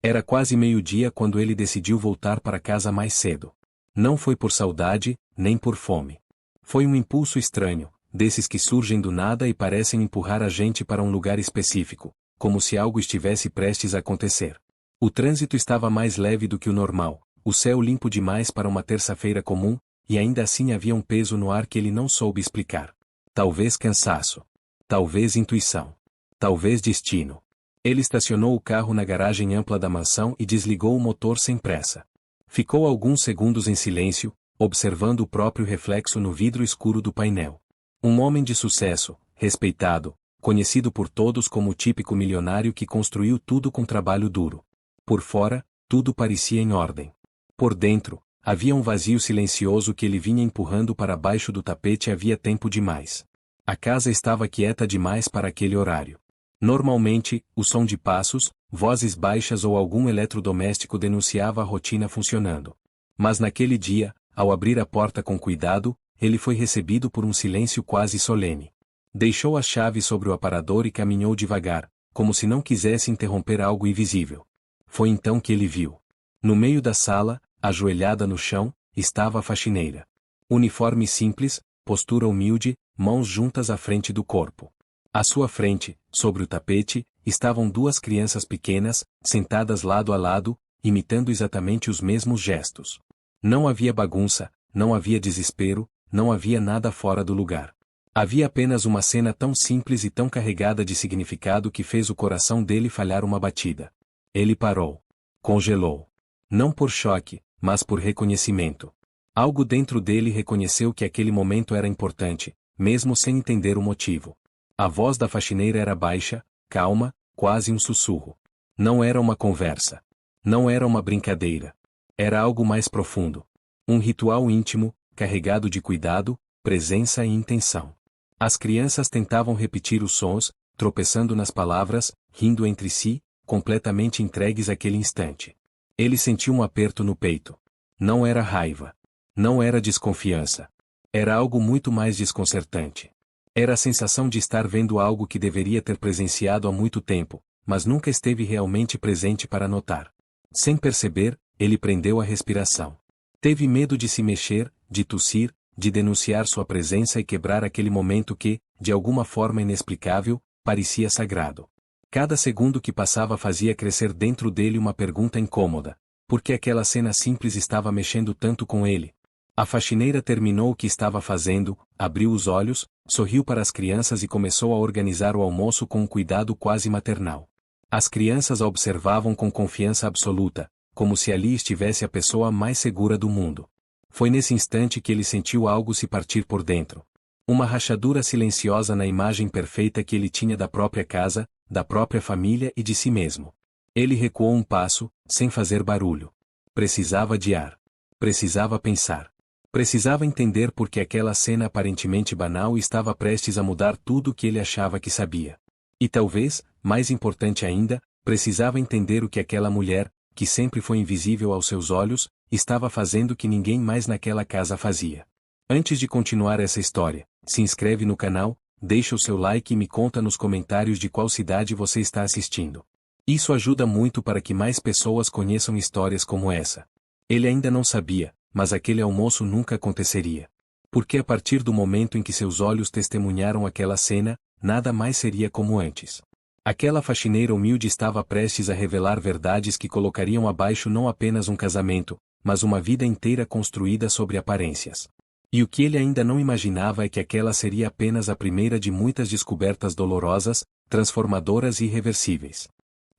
Era quase meio-dia quando ele decidiu voltar para casa mais cedo. Não foi por saudade, nem por fome. Foi um impulso estranho, desses que surgem do nada e parecem empurrar a gente para um lugar específico, como se algo estivesse prestes a acontecer. O trânsito estava mais leve do que o normal, o céu limpo demais para uma terça-feira comum, e ainda assim havia um peso no ar que ele não soube explicar. Talvez cansaço. Talvez intuição. Talvez destino. Ele estacionou o carro na garagem ampla da mansão e desligou o motor sem pressa. Ficou alguns segundos em silêncio, observando o próprio reflexo no vidro escuro do painel. Um homem de sucesso, respeitado, conhecido por todos como o típico milionário que construiu tudo com trabalho duro. Por fora, tudo parecia em ordem. Por dentro, havia um vazio silencioso que ele vinha empurrando para baixo do tapete havia tempo demais. A casa estava quieta demais para aquele horário. Normalmente, o som de passos, vozes baixas ou algum eletrodoméstico denunciava a rotina funcionando. Mas naquele dia, ao abrir a porta com cuidado, ele foi recebido por um silêncio quase solene. Deixou a chave sobre o aparador e caminhou devagar, como se não quisesse interromper algo invisível. Foi então que ele viu. No meio da sala, ajoelhada no chão, estava a faxineira. Uniforme simples, postura humilde, mãos juntas à frente do corpo. À sua frente, sobre o tapete, estavam duas crianças pequenas, sentadas lado a lado, imitando exatamente os mesmos gestos. Não havia bagunça, não havia desespero, não havia nada fora do lugar. Havia apenas uma cena tão simples e tão carregada de significado que fez o coração dele falhar uma batida. Ele parou. Congelou. Não por choque, mas por reconhecimento. Algo dentro dele reconheceu que aquele momento era importante, mesmo sem entender o motivo. A voz da faxineira era baixa, calma, quase um sussurro. Não era uma conversa. Não era uma brincadeira. Era algo mais profundo. Um ritual íntimo, carregado de cuidado, presença e intenção. As crianças tentavam repetir os sons, tropeçando nas palavras, rindo entre si, completamente entregues àquele instante. Ele sentiu um aperto no peito. Não era raiva. Não era desconfiança. Era algo muito mais desconcertante. Era a sensação de estar vendo algo que deveria ter presenciado há muito tempo, mas nunca esteve realmente presente para notar. Sem perceber, ele prendeu a respiração. Teve medo de se mexer, de tossir, de denunciar sua presença e quebrar aquele momento que, de alguma forma inexplicável, parecia sagrado. Cada segundo que passava fazia crescer dentro dele uma pergunta incômoda. Por que aquela cena simples estava mexendo tanto com ele? A faxineira terminou o que estava fazendo, abriu os olhos, sorriu para as crianças e começou a organizar o almoço com um cuidado quase maternal. As crianças a observavam com confiança absoluta, como se ali estivesse a pessoa mais segura do mundo. Foi nesse instante que ele sentiu algo se partir por dentro. Uma rachadura silenciosa na imagem perfeita que ele tinha da própria casa, da própria família e de si mesmo. Ele recuou um passo, sem fazer barulho. Precisava de ar. Precisava pensar. Precisava entender por que aquela cena aparentemente banal estava prestes a mudar tudo o que ele achava que sabia. E talvez, mais importante ainda, precisava entender o que aquela mulher, que sempre foi invisível aos seus olhos, estava fazendo que ninguém mais naquela casa fazia. Antes de continuar essa história, se inscreve no canal, deixa o seu like e me conta nos comentários de qual cidade você está assistindo. Isso ajuda muito para que mais pessoas conheçam histórias como essa. Ele ainda não sabia, mas aquele almoço nunca aconteceria. Porque a partir do momento em que seus olhos testemunharam aquela cena, nada mais seria como antes. Aquela faxineira humilde estava prestes a revelar verdades que colocariam abaixo não apenas um casamento, mas uma vida inteira construída sobre aparências. E o que ele ainda não imaginava é que aquela seria apenas a primeira de muitas descobertas dolorosas, transformadoras e irreversíveis.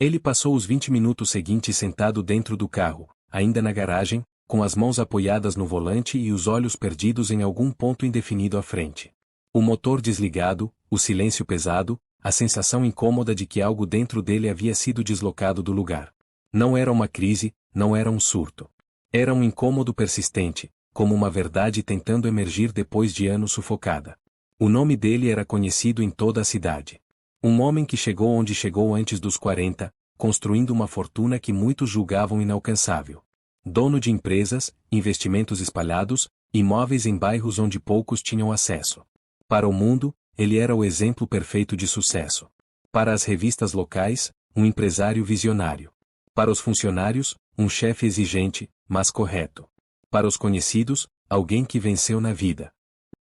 Ele passou os 20 minutos seguintes sentado dentro do carro, ainda na garagem, com as mãos apoiadas no volante e os olhos perdidos em algum ponto indefinido à frente. O motor desligado, o silêncio pesado, a sensação incômoda de que algo dentro dele havia sido deslocado do lugar. Não era uma crise, não era um surto. Era um incômodo persistente, como uma verdade tentando emergir depois de anos sufocada. O nome dele era conhecido em toda a cidade. Um homem que chegou onde chegou antes dos 40, construindo uma fortuna que muitos julgavam inalcançável. Dono de empresas, investimentos espalhados, imóveis em bairros onde poucos tinham acesso. Para o mundo, ele era o exemplo perfeito de sucesso. Para as revistas locais, um empresário visionário. Para os funcionários, um chefe exigente, mas correto. Para os conhecidos, alguém que venceu na vida.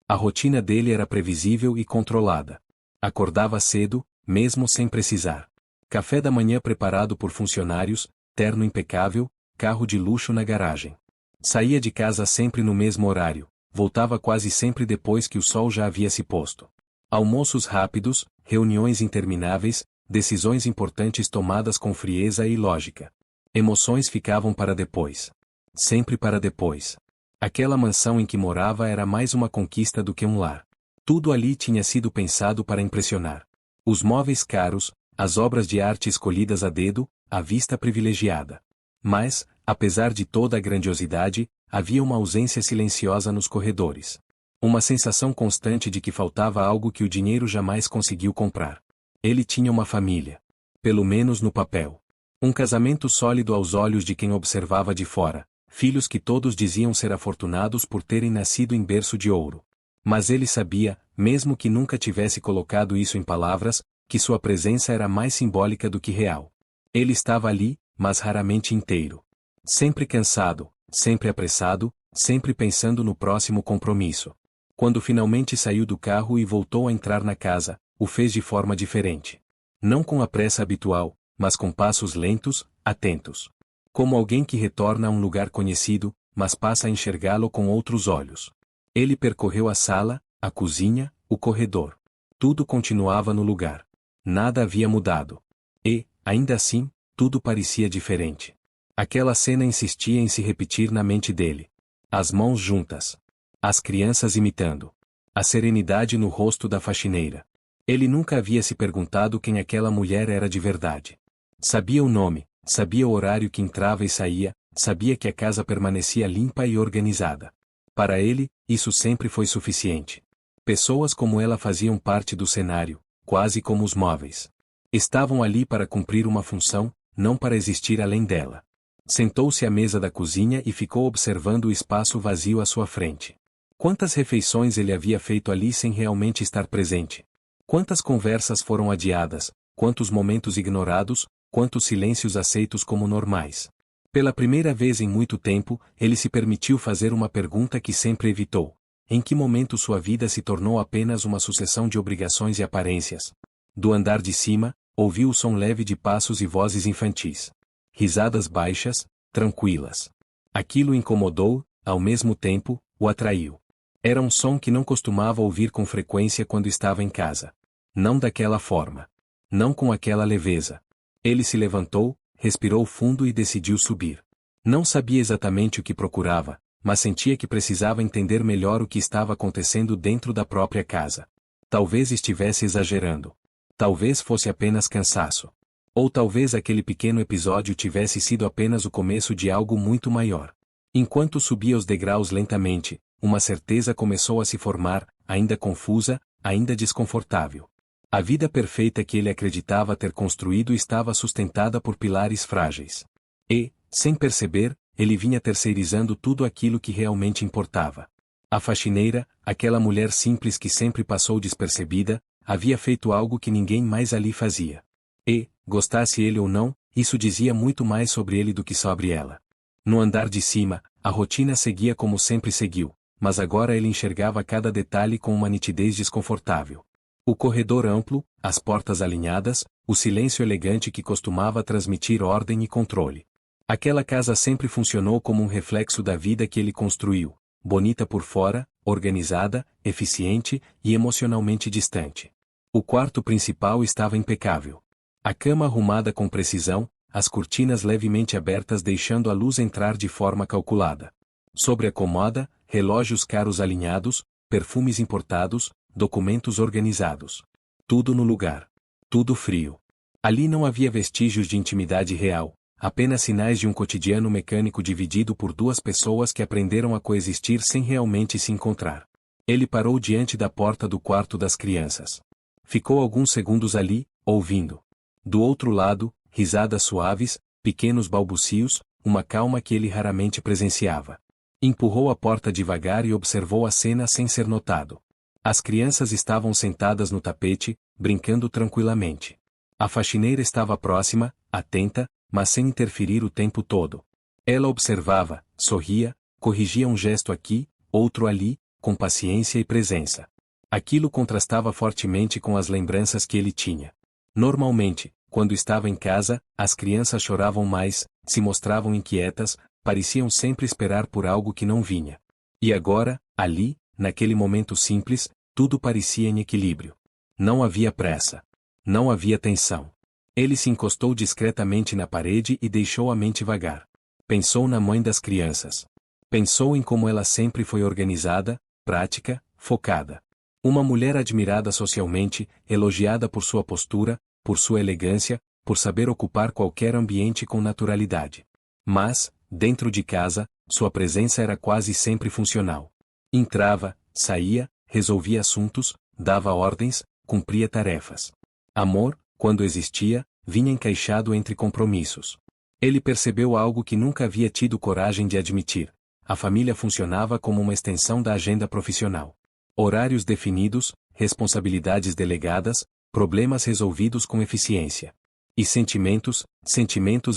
A rotina dele era previsível e controlada. Acordava cedo, mesmo sem precisar. Café da manhã preparado por funcionários, terno impecável, carro de luxo na garagem. Saía de casa sempre no mesmo horário, voltava quase sempre depois que o sol já havia se posto. Almoços rápidos, reuniões intermináveis, decisões importantes tomadas com frieza e lógica. Emoções ficavam para depois. Sempre para depois. Aquela mansão em que morava era mais uma conquista do que um lar. Tudo ali tinha sido pensado para impressionar. Os móveis caros, as obras de arte escolhidas a dedo, a vista privilegiada. Mas, apesar de toda a grandiosidade, havia uma ausência silenciosa nos corredores. Uma sensação constante de que faltava algo que o dinheiro jamais conseguiu comprar. Ele tinha uma família. Pelo menos no papel. Um casamento sólido aos olhos de quem observava de fora. Filhos que todos diziam ser afortunados por terem nascido em berço de ouro. Mas ele sabia, mesmo que nunca tivesse colocado isso em palavras, que sua presença era mais simbólica do que real. Ele estava ali, mas raramente inteiro. Sempre cansado, sempre apressado, sempre pensando no próximo compromisso. Quando finalmente saiu do carro e voltou a entrar na casa, o fez de forma diferente. Não com a pressa habitual, mas com passos lentos, atentos. Como alguém que retorna a um lugar conhecido, mas passa a enxergá-lo com outros olhos. Ele percorreu a sala, a cozinha, o corredor. Tudo continuava no lugar. Nada havia mudado. E, ainda assim, tudo parecia diferente. Aquela cena insistia em se repetir na mente dele. As mãos juntas. As crianças imitando. A serenidade no rosto da faxineira. Ele nunca havia se perguntado quem aquela mulher era de verdade. Sabia o nome, sabia o horário que entrava e saía, sabia que a casa permanecia limpa e organizada. Para ele, isso sempre foi suficiente. Pessoas como ela faziam parte do cenário, quase como os móveis. Estavam ali para cumprir uma função, não para existir além dela. Sentou-se à mesa da cozinha e ficou observando o espaço vazio à sua frente. Quantas refeições ele havia feito ali sem realmente estar presente? Quantas conversas foram adiadas, quantos momentos ignorados, quantos silêncios aceitos como normais? Pela primeira vez em muito tempo, ele se permitiu fazer uma pergunta que sempre evitou. Em que momento sua vida se tornou apenas uma sucessão de obrigações e aparências? Do andar de cima, ouviu o som leve de passos e vozes infantis. Risadas baixas, tranquilas. Aquilo o incomodou, ao mesmo tempo, o atraiu. Era um som que não costumava ouvir com frequência quando estava em casa. Não daquela forma. Não com aquela leveza. Ele se levantou, respirou fundo e decidiu subir. Não sabia exatamente o que procurava, mas sentia que precisava entender melhor o que estava acontecendo dentro da própria casa. Talvez estivesse exagerando. Talvez fosse apenas cansaço. Ou talvez aquele pequeno episódio tivesse sido apenas o começo de algo muito maior. Enquanto subia os degraus lentamente, uma certeza começou a se formar, ainda confusa, ainda desconfortável. A vida perfeita que ele acreditava ter construído estava sustentada por pilares frágeis. E, sem perceber, ele vinha terceirizando tudo aquilo que realmente importava. A faxineira, aquela mulher simples que sempre passou despercebida, havia feito algo que ninguém mais ali fazia. E, gostasse ele ou não, isso dizia muito mais sobre ele do que sobre ela. No andar de cima, a rotina seguia como sempre seguiu, mas agora ele enxergava cada detalhe com uma nitidez desconfortável. O corredor amplo, as portas alinhadas, o silêncio elegante que costumava transmitir ordem e controle. Aquela casa sempre funcionou como um reflexo da vida que ele construiu, bonita por fora, organizada, eficiente e emocionalmente distante. O quarto principal estava impecável. A cama arrumada com precisão, as cortinas levemente abertas deixando a luz entrar de forma calculada. Sobre a cômoda, relógios caros alinhados, perfumes importados, documentos organizados. Tudo no lugar. Tudo frio. Ali não havia vestígios de intimidade real, apenas sinais de um cotidiano mecânico dividido por duas pessoas que aprenderam a coexistir sem realmente se encontrar. Ele parou diante da porta do quarto das crianças. Ficou alguns segundos ali, ouvindo. Do outro lado, risadas suaves, pequenos balbucios, uma calma que ele raramente presenciava. Empurrou a porta devagar e observou a cena sem ser notado. As crianças estavam sentadas no tapete, brincando tranquilamente. A faxineira estava próxima, atenta, mas sem interferir o tempo todo. Ela observava, sorria, corrigia um gesto aqui, outro ali, com paciência e presença. Aquilo contrastava fortemente com as lembranças que ele tinha. Normalmente, quando estava em casa, as crianças choravam mais, se mostravam inquietas, pareciam sempre esperar por algo que não vinha. E agora, ali, naquele momento simples, tudo parecia em equilíbrio. Não havia pressa. Não havia tensão. Ele se encostou discretamente na parede e deixou a mente vagar. Pensou na mãe das crianças. Pensou em como ela sempre foi organizada, prática, focada. Uma mulher admirada socialmente, elogiada por sua postura, por sua elegância, por saber ocupar qualquer ambiente com naturalidade. Mas, dentro de casa, sua presença era quase sempre funcional. Entrava, saía, resolvia assuntos, dava ordens, cumpria tarefas. Amor, quando existia, vinha encaixado entre compromissos. Ele percebeu algo que nunca havia tido coragem de admitir. A família funcionava como uma extensão da agenda profissional. Horários definidos, responsabilidades delegadas, problemas resolvidos com eficiência. E sentimentos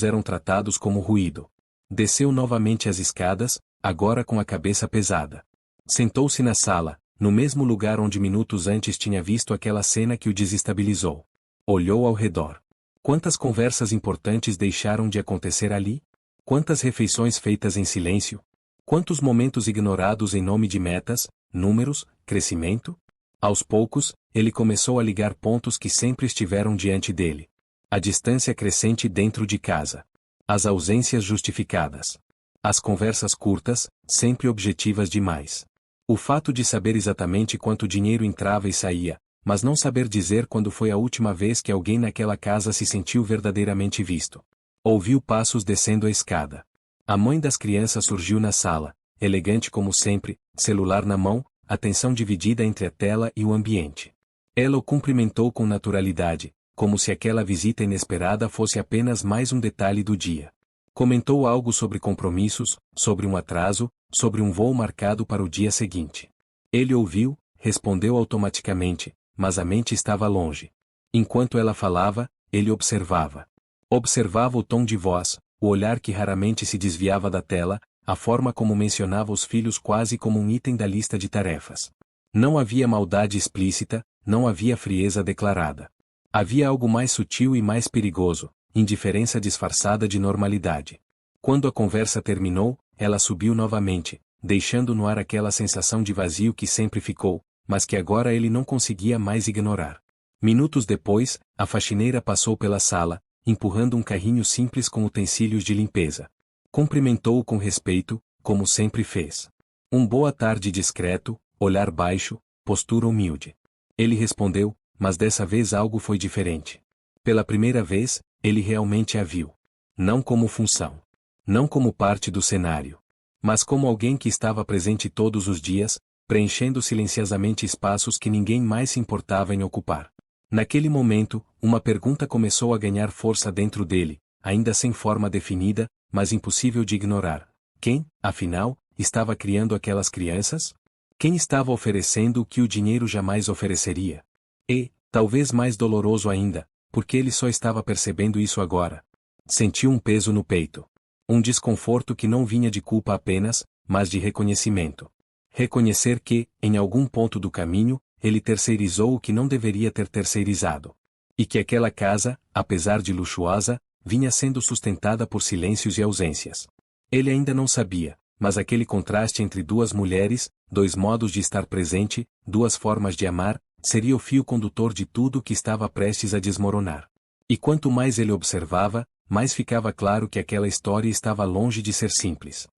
eram tratados como ruído. Desceu novamente as escadas, agora com a cabeça pesada. Sentou-se na sala, no mesmo lugar onde minutos antes tinha visto aquela cena que o desestabilizou. Olhou ao redor. Quantas conversas importantes deixaram de acontecer ali? Quantas refeições feitas em silêncio? Quantos momentos ignorados em nome de metas, números, crescimento? Aos poucos, ele começou a ligar pontos que sempre estiveram diante dele. A distância crescente dentro de casa. As ausências justificadas. As conversas curtas, sempre objetivas demais. O fato de saber exatamente quanto dinheiro entrava e saía, mas não saber dizer quando foi a última vez que alguém naquela casa se sentiu verdadeiramente visto. Ouviu passos descendo a escada. A mãe das crianças surgiu na sala, elegante como sempre, celular na mão, atenção dividida entre a tela e o ambiente. Ela o cumprimentou com naturalidade, como se aquela visita inesperada fosse apenas mais um detalhe do dia. Comentou algo sobre compromissos, sobre um atraso, sobre um voo marcado para o dia seguinte. Ele ouviu, respondeu automaticamente, mas a mente estava longe. Enquanto ela falava, ele observava. Observava o tom de voz, o olhar que raramente se desviava da tela, a forma como mencionava os filhos quase como um item da lista de tarefas. Não havia maldade explícita, não havia frieza declarada. Havia algo mais sutil e mais perigoso, indiferença disfarçada de normalidade. Quando a conversa terminou, ela subiu novamente, deixando no ar aquela sensação de vazio que sempre ficou, mas que agora ele não conseguia mais ignorar. Minutos depois, a faxineira passou pela sala, empurrando um carrinho simples com utensílios de limpeza. Cumprimentou-o com respeito, como sempre fez. Boa tarde discreto, olhar baixo, postura humilde. Ele respondeu, mas dessa vez algo foi diferente. Pela primeira vez, ele realmente a viu. Não como função. Não como parte do cenário. Mas como alguém que estava presente todos os dias, preenchendo silenciosamente espaços que ninguém mais se importava em ocupar. Naquele momento, uma pergunta começou a ganhar força dentro dele, ainda sem forma definida, mas impossível de ignorar. Quem, afinal, estava criando aquelas crianças? Quem estava oferecendo o que o dinheiro jamais ofereceria? E, talvez mais doloroso ainda, porque ele só estava percebendo isso agora. Sentiu um peso no peito. Um desconforto que não vinha de culpa apenas, mas de reconhecimento. Reconhecer que, em algum ponto do caminho, ele terceirizou o que não deveria ter terceirizado. E que aquela casa, apesar de luxuosa, vinha sendo sustentada por silêncios e ausências. Ele ainda não sabia, mas aquele contraste entre duas mulheres, dois modos de estar presente, duas formas de amar, seria o fio condutor de tudo que estava prestes a desmoronar. E quanto mais ele observava, mais ficava claro que aquela história estava longe de ser simples.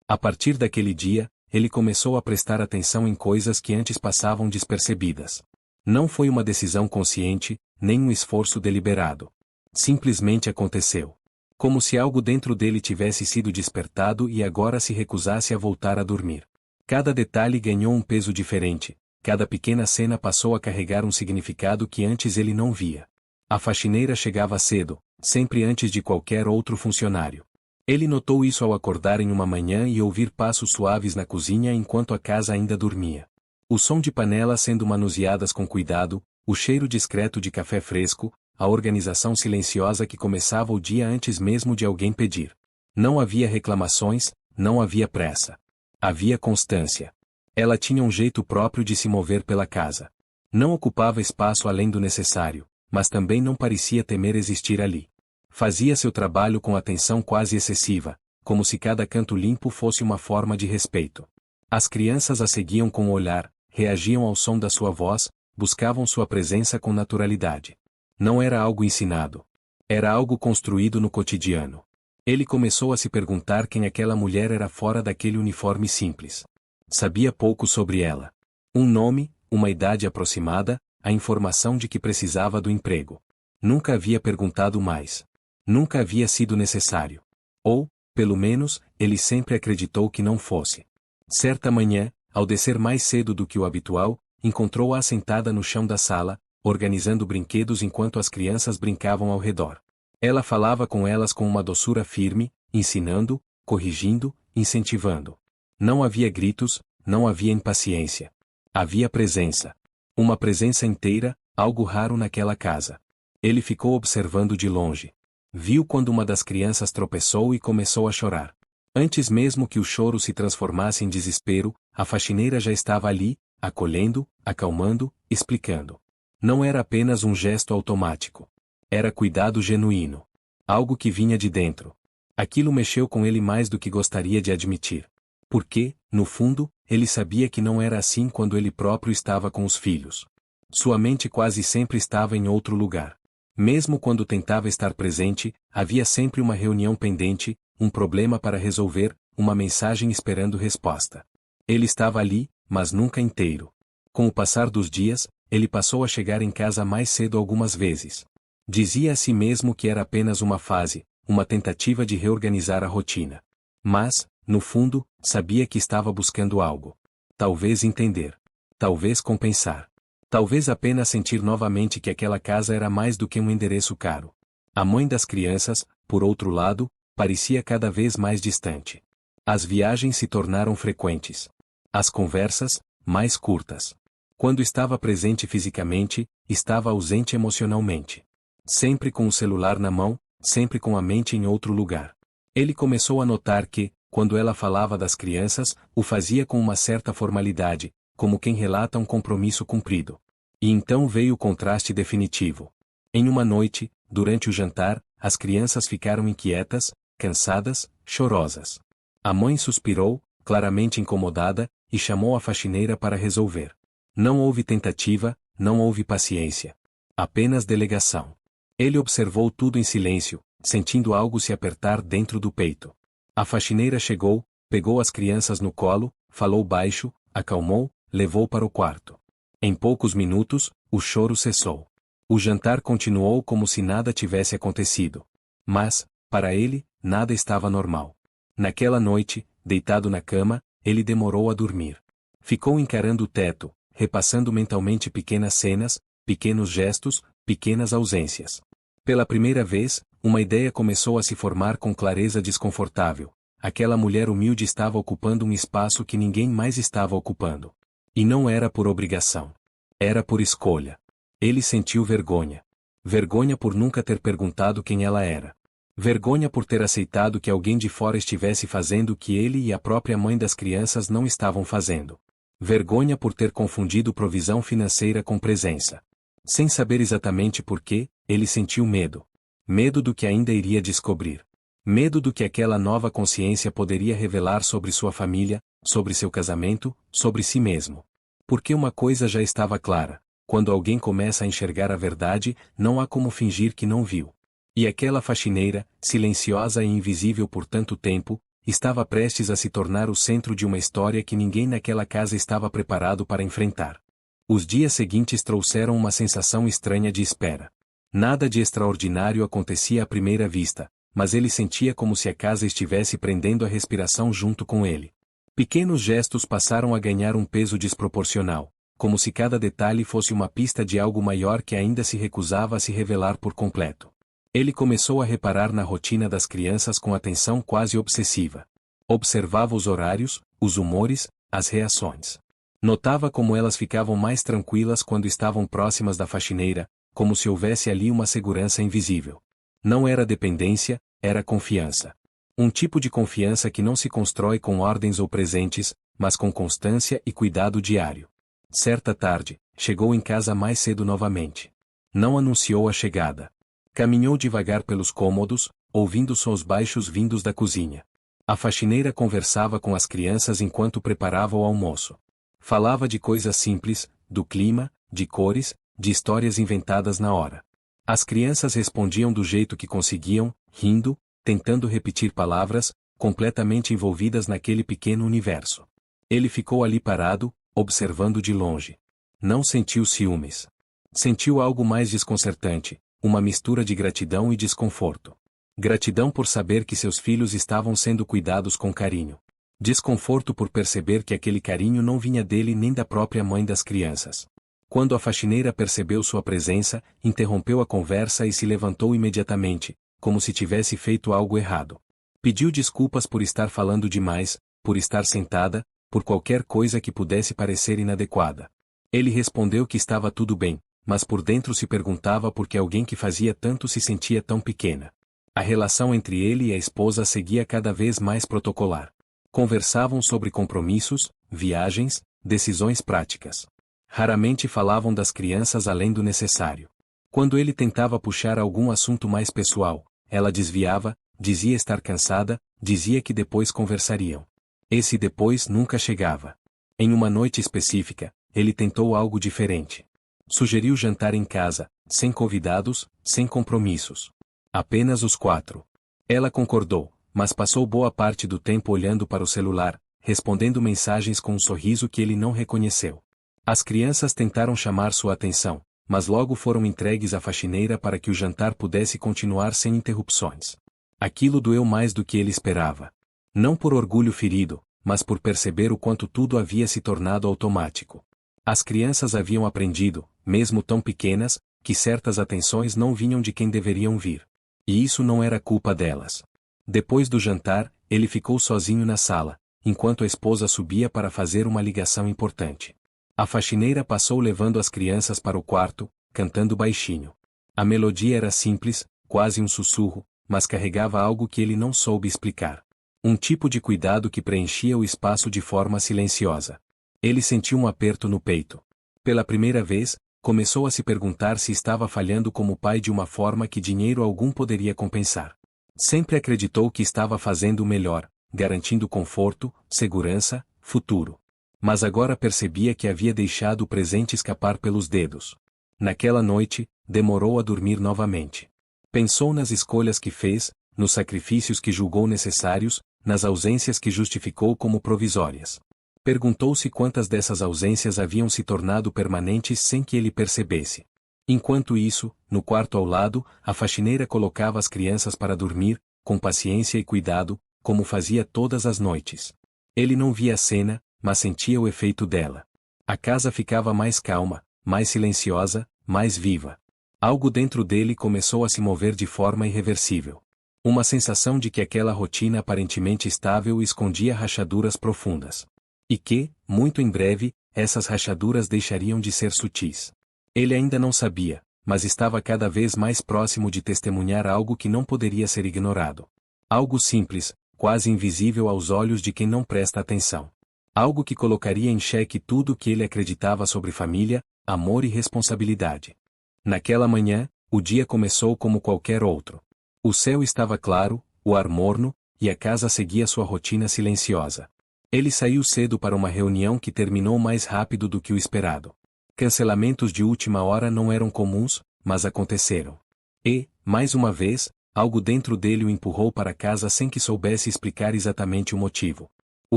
A partir daquele dia, ele começou a prestar atenção em coisas que antes passavam despercebidas. Não foi uma decisão consciente, nem um esforço deliberado. Simplesmente aconteceu. Como se algo dentro dele tivesse sido despertado e agora se recusasse a voltar a dormir. Cada detalhe ganhou um peso diferente, cada pequena cena passou a carregar um significado que antes ele não via. A faxineira chegava cedo, sempre antes de qualquer outro funcionário. Ele notou isso ao acordar em uma manhã e ouvir passos suaves na cozinha enquanto a casa ainda dormia. O som de panelas sendo manuseadas com cuidado, o cheiro discreto de café fresco, a organização silenciosa que começava o dia antes mesmo de alguém pedir. Não havia reclamações, não havia pressa. Havia constância. Ela tinha um jeito próprio de se mover pela casa. Não ocupava espaço além do necessário, mas também não parecia temer existir ali. Fazia seu trabalho com atenção quase excessiva, como se cada canto limpo fosse uma forma de respeito. As crianças a seguiam com o olhar, reagiam ao som da sua voz, buscavam sua presença com naturalidade. Não era algo ensinado. Era algo construído no cotidiano. Ele começou a se perguntar quem aquela mulher era fora daquele uniforme simples. Sabia pouco sobre ela. Um nome, uma idade aproximada, a informação de que precisava do emprego. Nunca havia perguntado mais. Nunca havia sido necessário. Ou, pelo menos, ele sempre acreditou que não fosse. Certa manhã, ao descer mais cedo do que o habitual, encontrou-a sentada no chão da sala, organizando brinquedos enquanto as crianças brincavam ao redor. Ela falava com elas com uma doçura firme, ensinando, corrigindo, incentivando. Não havia gritos, não havia impaciência. Havia presença. Uma presença inteira, algo raro naquela casa. Ele ficou observando de longe. Viu quando uma das crianças tropeçou e começou a chorar. Antes mesmo que o choro se transformasse em desespero, a faxineira já estava ali, acolhendo, acalmando, explicando. Não era apenas um gesto automático. Era cuidado genuíno. Algo que vinha de dentro. Aquilo mexeu com ele mais do que gostaria de admitir. Porque, no fundo, ele sabia que não era assim quando ele próprio estava com os filhos. Sua mente quase sempre estava em outro lugar. Mesmo quando tentava estar presente, havia sempre uma reunião pendente, um problema para resolver, uma mensagem esperando resposta. Ele estava ali, mas nunca inteiro. Com o passar dos dias, ele passou a chegar em casa mais cedo algumas vezes. Dizia a si mesmo que era apenas uma fase, uma tentativa de reorganizar a rotina. Mas, no fundo, sabia que estava buscando algo. Talvez entender. Talvez compensar. Talvez apenas sentir novamente que aquela casa era mais do que um endereço caro. A mãe das crianças, por outro lado, parecia cada vez mais distante. As viagens se tornaram frequentes. As conversas, mais curtas. Quando estava presente fisicamente, estava ausente emocionalmente. Sempre com o celular na mão, sempre com a mente em outro lugar. Ele começou a notar que, quando ela falava das crianças, o fazia com uma certa formalidade, como quem relata um compromisso cumprido. E então veio o contraste definitivo. Em uma noite, durante o jantar, as crianças ficaram inquietas, cansadas, chorosas. A mãe suspirou, claramente incomodada, e chamou a faxineira para resolver. Não houve tentativa, não houve paciência. Apenas delegação. Ele observou tudo em silêncio, sentindo algo se apertar dentro do peito. A faxineira chegou, pegou as crianças no colo, falou baixo, acalmou, levou para o quarto. Em poucos minutos, o choro cessou. O jantar continuou como se nada tivesse acontecido. Mas, para ele, nada estava normal. Naquela noite, deitado na cama, ele demorou a dormir. Ficou encarando o teto, repassando mentalmente pequenas cenas, pequenos gestos, pequenas ausências. Pela primeira vez, uma ideia começou a se formar com clareza desconfortável. Aquela mulher humilde estava ocupando um espaço que ninguém mais estava ocupando. E não era por obrigação. Era por escolha. Ele sentiu vergonha. Vergonha por nunca ter perguntado quem ela era. Vergonha por ter aceitado que alguém de fora estivesse fazendo o que ele e a própria mãe das crianças não estavam fazendo. Vergonha por ter confundido provisão financeira com presença. Sem saber exatamente por quê, ele sentiu medo. Medo do que ainda iria descobrir. Medo do que aquela nova consciência poderia revelar sobre sua família, sobre seu casamento, sobre si mesmo. Porque uma coisa já estava clara: quando alguém começa a enxergar a verdade, não há como fingir que não viu. E aquela faxineira, silenciosa e invisível por tanto tempo, estava prestes a se tornar o centro de uma história que ninguém naquela casa estava preparado para enfrentar. Os dias seguintes trouxeram uma sensação estranha de espera. Nada de extraordinário acontecia à primeira vista, mas ele sentia como se a casa estivesse prendendo a respiração junto com ele. Pequenos gestos passaram a ganhar um peso desproporcional, como se cada detalhe fosse uma pista de algo maior que ainda se recusava a se revelar por completo. Ele começou a reparar na rotina das crianças com atenção quase obsessiva. Observava os horários, os humores, as reações. Notava como elas ficavam mais tranquilas quando estavam próximas da faxineira, como se houvesse ali uma segurança invisível. Não era dependência, era confiança. Um tipo de confiança que não se constrói com ordens ou presentes, mas com constância e cuidado diário. Certa tarde, chegou em casa mais cedo novamente. Não anunciou a chegada. Caminhou devagar pelos cômodos, ouvindo sons baixos vindos da cozinha. A faxineira conversava com as crianças enquanto preparava o almoço. Falava de coisas simples, do clima, de cores, de histórias inventadas na hora. As crianças respondiam do jeito que conseguiam, rindo, tentando repetir palavras, completamente envolvidas naquele pequeno universo. Ele ficou ali parado, observando de longe. Não sentiu ciúmes. Sentiu algo mais desconcertante, uma mistura de gratidão e desconforto. Gratidão por saber que seus filhos estavam sendo cuidados com carinho. Desconforto por perceber que aquele carinho não vinha dele nem da própria mãe das crianças. Quando a faxineira percebeu sua presença, interrompeu a conversa e se levantou imediatamente, como se tivesse feito algo errado. Pediu desculpas por estar falando demais, por estar sentada, por qualquer coisa que pudesse parecer inadequada. Ele respondeu que estava tudo bem, mas por dentro se perguntava por que alguém que fazia tanto se sentia tão pequena. A relação entre ele e a esposa seguia cada vez mais protocolar. Conversavam sobre compromissos, viagens, decisões práticas. Raramente falavam das crianças além do necessário. Quando ele tentava puxar algum assunto mais pessoal, ela desviava, dizia estar cansada, dizia que depois conversariam. Esse depois nunca chegava. Em uma noite específica, ele tentou algo diferente. Sugeriu jantar em casa, sem convidados, sem compromissos. Apenas os 4. Ela concordou, mas passou boa parte do tempo olhando para o celular, respondendo mensagens com um sorriso que ele não reconheceu. As crianças tentaram chamar sua atenção, mas logo foram entregues à faxineira para que o jantar pudesse continuar sem interrupções. Aquilo doeu mais do que ele esperava. Não por orgulho ferido, mas por perceber o quanto tudo havia se tornado automático. As crianças haviam aprendido, mesmo tão pequenas, que certas atenções não vinham de quem deveriam vir. E isso não era culpa delas. Depois do jantar, ele ficou sozinho na sala, enquanto a esposa subia para fazer uma ligação importante. A faxineira passou levando as crianças para o quarto, cantando baixinho. A melodia era simples, quase um sussurro, mas carregava algo que ele não soube explicar. Um tipo de cuidado que preenchia o espaço de forma silenciosa. Ele sentiu um aperto no peito. Pela primeira vez, começou a se perguntar se estava falhando como pai de uma forma que dinheiro algum poderia compensar. Sempre acreditou que estava fazendo o melhor, garantindo conforto, segurança, futuro. Mas agora percebia que havia deixado o presente escapar pelos dedos. Naquela noite, demorou a dormir novamente. Pensou nas escolhas que fez, nos sacrifícios que julgou necessários, nas ausências que justificou como provisórias. Perguntou-se quantas dessas ausências haviam se tornado permanentes sem que ele percebesse. Enquanto isso, no quarto ao lado, a faxineira colocava as crianças para dormir, com paciência e cuidado, como fazia todas as noites. Ele não via a cena, mas sentia o efeito dela. A casa ficava mais calma, mais silenciosa, mais viva. Algo dentro dele começou a se mover de forma irreversível. Uma sensação de que aquela rotina aparentemente estável escondia rachaduras profundas. E que, muito em breve, essas rachaduras deixariam de ser sutis. Ele ainda não sabia, mas estava cada vez mais próximo de testemunhar algo que não poderia ser ignorado. Algo simples, quase invisível aos olhos de quem não presta atenção. Algo que colocaria em xeque tudo o que ele acreditava sobre família, amor e responsabilidade. Naquela manhã, o dia começou como qualquer outro. O céu estava claro, o ar morno, e a casa seguia sua rotina silenciosa. Ele saiu cedo para uma reunião que terminou mais rápido do que o esperado. Cancelamentos de última hora não eram comuns, mas aconteceram. E, mais uma vez, algo dentro dele o empurrou para casa sem que soubesse explicar exatamente o motivo. O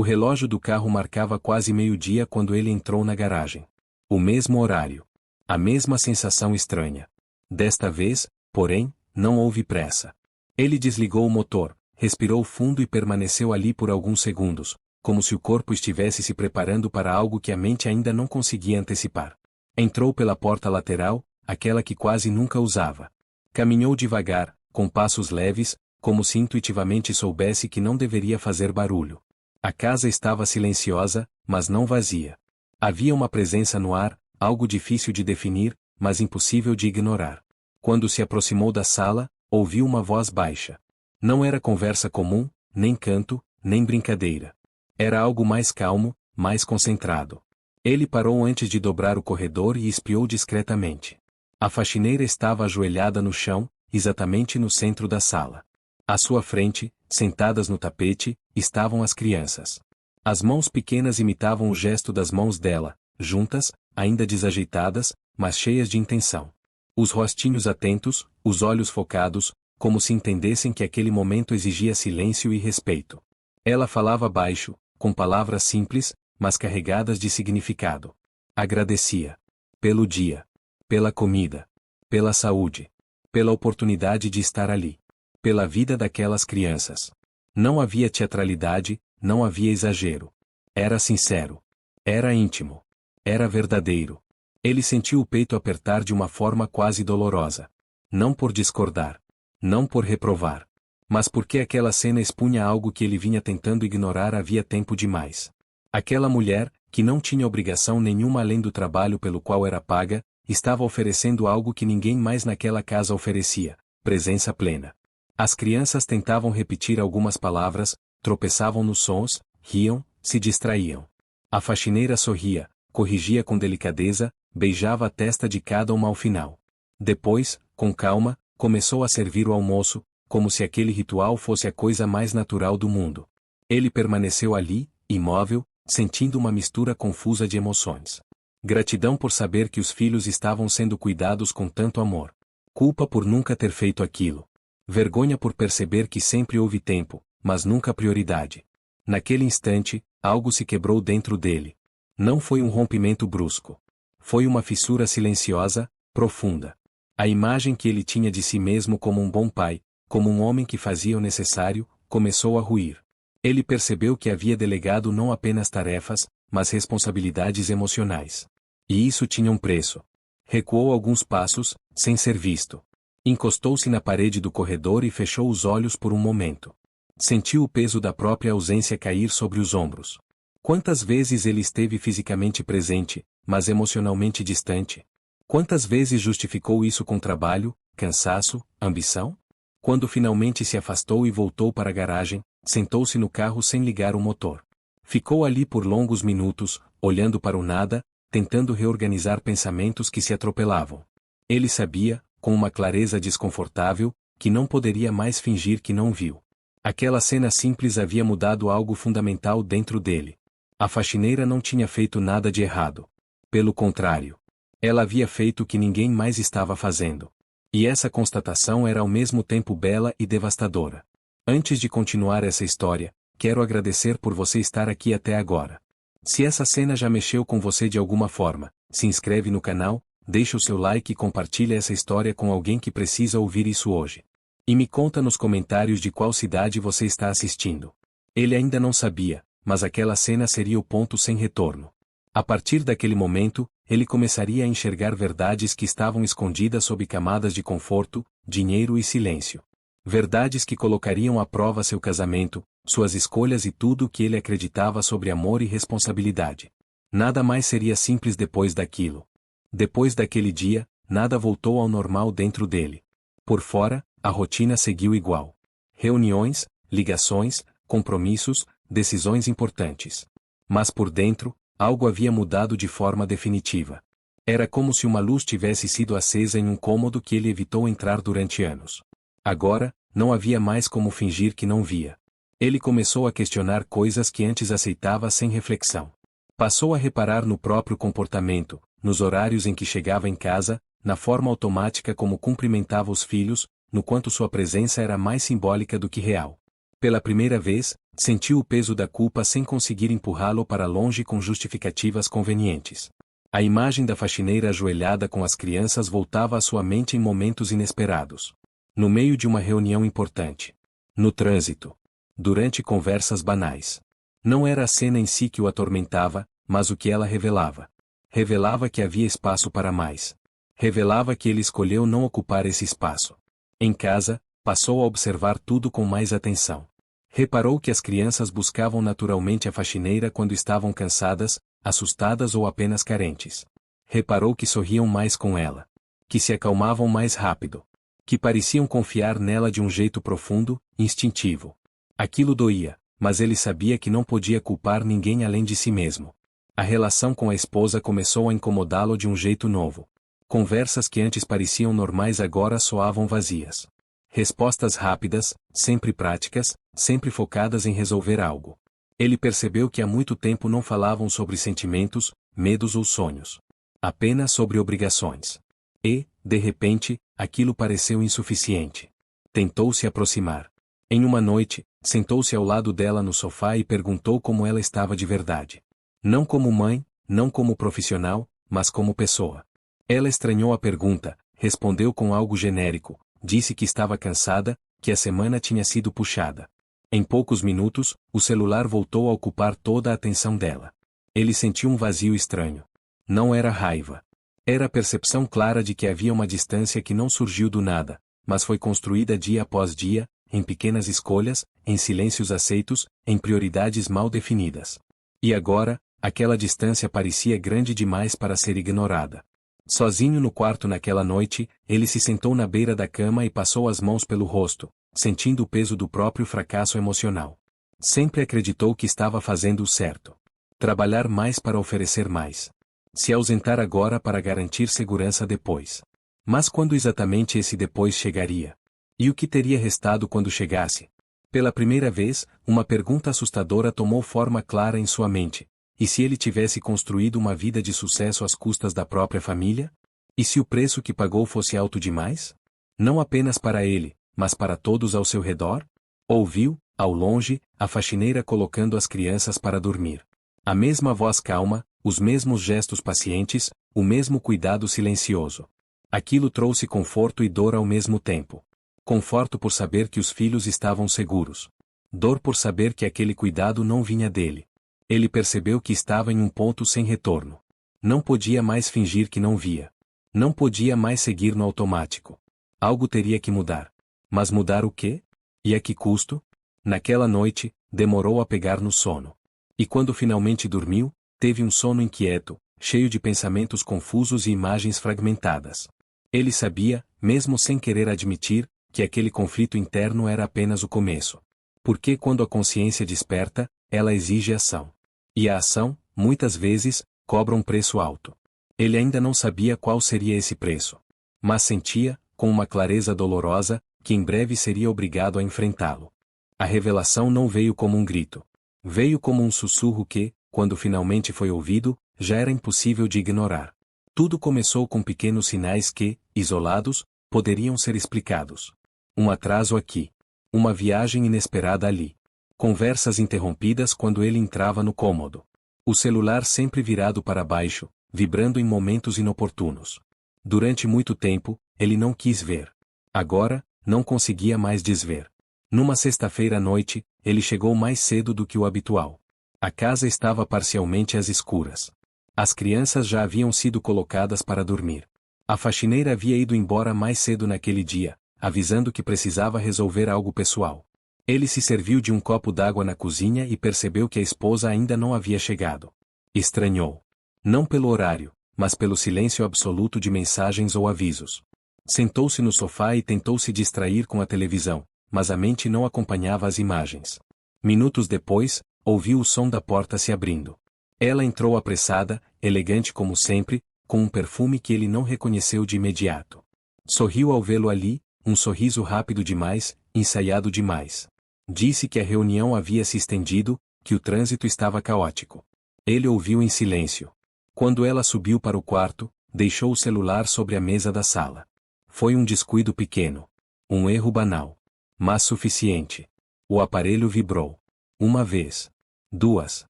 relógio do carro marcava quase meio-dia quando ele entrou na garagem. O mesmo horário. A mesma sensação estranha. Desta vez, porém, não houve pressa. Ele desligou o motor, respirou fundo e permaneceu ali por alguns segundos, como se o corpo estivesse se preparando para algo que a mente ainda não conseguia antecipar. Entrou pela porta lateral, aquela que quase nunca usava. Caminhou devagar, com passos leves, como se intuitivamente soubesse que não deveria fazer barulho. A casa estava silenciosa, mas não vazia. Havia uma presença no ar, algo difícil de definir, mas impossível de ignorar. Quando se aproximou da sala, ouviu uma voz baixa. Não era conversa comum, nem canto, nem brincadeira. Era algo mais calmo, mais concentrado. Ele parou antes de dobrar o corredor e espiou discretamente. A faxineira estava ajoelhada no chão, exatamente no centro da sala. À sua frente, sentadas no tapete, estavam as crianças. As mãos pequenas imitavam o gesto das mãos dela, juntas, ainda desajeitadas, mas cheias de intenção. Os rostinhos atentos, os olhos focados, como se entendessem que aquele momento exigia silêncio e respeito. Ela falava baixo, com palavras simples, mas carregadas de significado. Agradecia. Pelo dia. Pela comida. Pela saúde. Pela oportunidade de estar ali. Pela vida daquelas crianças. Não havia teatralidade, não havia exagero. Era sincero. Era íntimo. Era verdadeiro. Ele sentiu o peito apertar de uma forma quase dolorosa. Não por discordar. Não por reprovar. Mas porque aquela cena expunha algo que ele vinha tentando ignorar havia tempo demais. Aquela mulher, que não tinha obrigação nenhuma além do trabalho pelo qual era paga, estava oferecendo algo que ninguém mais naquela casa oferecia: presença plena. As crianças tentavam repetir algumas palavras, tropeçavam nos sons, riam, se distraíam. A faxineira sorria, corrigia com delicadeza, beijava a testa de cada uma ao final. Depois, com calma, começou a servir o almoço, como se aquele ritual fosse a coisa mais natural do mundo. Ele permaneceu ali, imóvel, sentindo uma mistura confusa de emoções. Gratidão por saber que os filhos estavam sendo cuidados com tanto amor. Culpa por nunca ter feito aquilo. Vergonha por perceber que sempre houve tempo, mas nunca prioridade. Naquele instante, algo se quebrou dentro dele. Não foi um rompimento brusco. Foi uma fissura silenciosa, profunda. A imagem que ele tinha de si mesmo como um bom pai, como um homem que fazia o necessário, começou a ruir. Ele percebeu que havia delegado não apenas tarefas, mas responsabilidades emocionais. E isso tinha um preço. Recuou alguns passos, sem ser visto. Encostou-se na parede do corredor e fechou os olhos por um momento. Sentiu o peso da própria ausência cair sobre os ombros. Quantas vezes ele esteve fisicamente presente, mas emocionalmente distante? Quantas vezes justificou isso com trabalho, cansaço, ambição? Quando finalmente se afastou e voltou para a garagem, sentou-se no carro sem ligar o motor. Ficou ali por longos minutos, olhando para o nada, tentando reorganizar pensamentos que se atropelavam. Ele sabia, com uma clareza desconfortável, que não poderia mais fingir que não viu. Aquela cena simples havia mudado algo fundamental dentro dele. A faxineira não tinha feito nada de errado. Pelo contrário. Ela havia feito o que ninguém mais estava fazendo. E essa constatação era ao mesmo tempo bela e devastadora. Antes de continuar essa história, quero agradecer por você estar aqui até agora. Se essa cena já mexeu com você de alguma forma, se inscreve no canal, deixa o seu like e compartilha essa história com alguém que precisa ouvir isso hoje. E me conta nos comentários de qual cidade você está assistindo. Ele ainda não sabia, mas aquela cena seria o ponto sem retorno. A partir daquele momento, ele começaria a enxergar verdades que estavam escondidas sob camadas de conforto, dinheiro e silêncio. Verdades que colocariam à prova seu casamento, suas escolhas e tudo o que ele acreditava sobre amor e responsabilidade. Nada mais seria simples depois daquilo. Depois daquele dia, nada voltou ao normal dentro dele. Por fora, a rotina seguiu igual. Reuniões, ligações, compromissos, decisões importantes. Mas por dentro, algo havia mudado de forma definitiva. Era como se uma luz tivesse sido acesa em um cômodo que ele evitou entrar durante anos. Agora, não havia mais como fingir que não via. Ele começou a questionar coisas que antes aceitava sem reflexão. Passou a reparar no próprio comportamento, nos horários em que chegava em casa, na forma automática como cumprimentava os filhos, no quanto sua presença era mais simbólica do que real. Pela primeira vez, sentiu o peso da culpa sem conseguir empurrá-lo para longe com justificativas convenientes. A imagem da faxineira ajoelhada com as crianças voltava à sua mente em momentos inesperados. No meio de uma reunião importante. No trânsito. Durante conversas banais. Não era a cena em si que o atormentava, mas o que ela revelava. Revelava que havia espaço para mais. Revelava que ele escolheu não ocupar esse espaço. Em casa, passou a observar tudo com mais atenção. Reparou que as crianças buscavam naturalmente a faxineira quando estavam cansadas, assustadas ou apenas carentes. Reparou que sorriam mais com ela. Que se acalmavam mais rápido. Que pareciam confiar nela de um jeito profundo, instintivo. Aquilo doía, mas ele sabia que não podia culpar ninguém além de si mesmo. A relação com a esposa começou a incomodá-lo de um jeito novo. Conversas que antes pareciam normais agora soavam vazias. Respostas rápidas, sempre práticas, sempre focadas em resolver algo. Ele percebeu que há muito tempo não falavam sobre sentimentos, medos ou sonhos. Apenas sobre obrigações. E, de repente, aquilo pareceu insuficiente. Tentou se aproximar. Em uma noite, sentou-se ao lado dela no sofá e perguntou como ela estava de verdade. Não como mãe, não como profissional, mas como pessoa. Ela estranhou a pergunta, respondeu com algo genérico, disse que estava cansada, que a semana tinha sido puxada. Em poucos minutos, o celular voltou a ocupar toda a atenção dela. Ele sentiu um vazio estranho. Não era raiva. Era a percepção clara de que havia uma distância que não surgiu do nada, mas foi construída dia após dia, em pequenas escolhas, em silêncios aceitos, em prioridades mal definidas. E agora, aquela distância parecia grande demais para ser ignorada. Sozinho no quarto naquela noite, ele se sentou na beira da cama e passou as mãos pelo rosto, sentindo o peso do próprio fracasso emocional. Sempre acreditou que estava fazendo o certo. Trabalhar mais para oferecer mais. Se ausentar agora para garantir segurança depois. Mas quando exatamente esse depois chegaria? E o que teria restado quando chegasse? Pela primeira vez, uma pergunta assustadora tomou forma clara em sua mente. E se ele tivesse construído uma vida de sucesso às custas da própria família? E se o preço que pagou fosse alto demais? Não apenas para ele, mas para todos ao seu redor? Ouviu, ao longe, a faxineira colocando as crianças para dormir. A mesma voz calma, os mesmos gestos pacientes, o mesmo cuidado silencioso. Aquilo trouxe conforto e dor ao mesmo tempo. Conforto por saber que os filhos estavam seguros. Dor por saber que aquele cuidado não vinha dele. Ele percebeu que estava em um ponto sem retorno. Não podia mais fingir que não via. Não podia mais seguir no automático. Algo teria que mudar. Mas mudar o quê? E a que custo? Naquela noite, demorou a pegar no sono. E quando finalmente dormiu, teve um sono inquieto, cheio de pensamentos confusos e imagens fragmentadas. Ele sabia, mesmo sem querer admitir, que aquele conflito interno era apenas o começo. Porque quando a consciência desperta, ela exige ação. E a ação, muitas vezes, cobra um preço alto. Ele ainda não sabia qual seria esse preço. Mas sentia, com uma clareza dolorosa, que em breve seria obrigado a enfrentá-lo. A revelação não veio como um grito. Veio como um sussurro que, quando finalmente foi ouvido, já era impossível de ignorar. Tudo começou com pequenos sinais que, isolados, poderiam ser explicados. Um atraso aqui. Uma viagem inesperada ali. Conversas interrompidas quando ele entrava no cômodo. O celular sempre virado para baixo, vibrando em momentos inoportunos. Durante muito tempo, ele não quis ver. Agora, não conseguia mais desver. Numa sexta-feira à noite, ele chegou mais cedo do que o habitual. A casa estava parcialmente às escuras. As crianças já haviam sido colocadas para dormir. A faxineira havia ido embora mais cedo naquele dia, avisando que precisava resolver algo pessoal. Ele se serviu de um copo d'água na cozinha e percebeu que a esposa ainda não havia chegado. Estranhou. Não pelo horário, mas pelo silêncio absoluto de mensagens ou avisos. Sentou-se no sofá e tentou se distrair com a televisão, mas a mente não acompanhava as imagens. Minutos depois, ouviu o som da porta se abrindo. Ela entrou apressada, elegante como sempre, com um perfume que ele não reconheceu de imediato. Sorriu ao vê-lo ali, um sorriso rápido demais, ensaiado demais. Disse que a reunião havia se estendido, que o trânsito estava caótico. Ele ouviu em silêncio. Quando ela subiu para o quarto, deixou o celular sobre a mesa da sala. Foi um descuido pequeno. Um erro banal. Mas suficiente. O aparelho vibrou. Uma vez. Duas.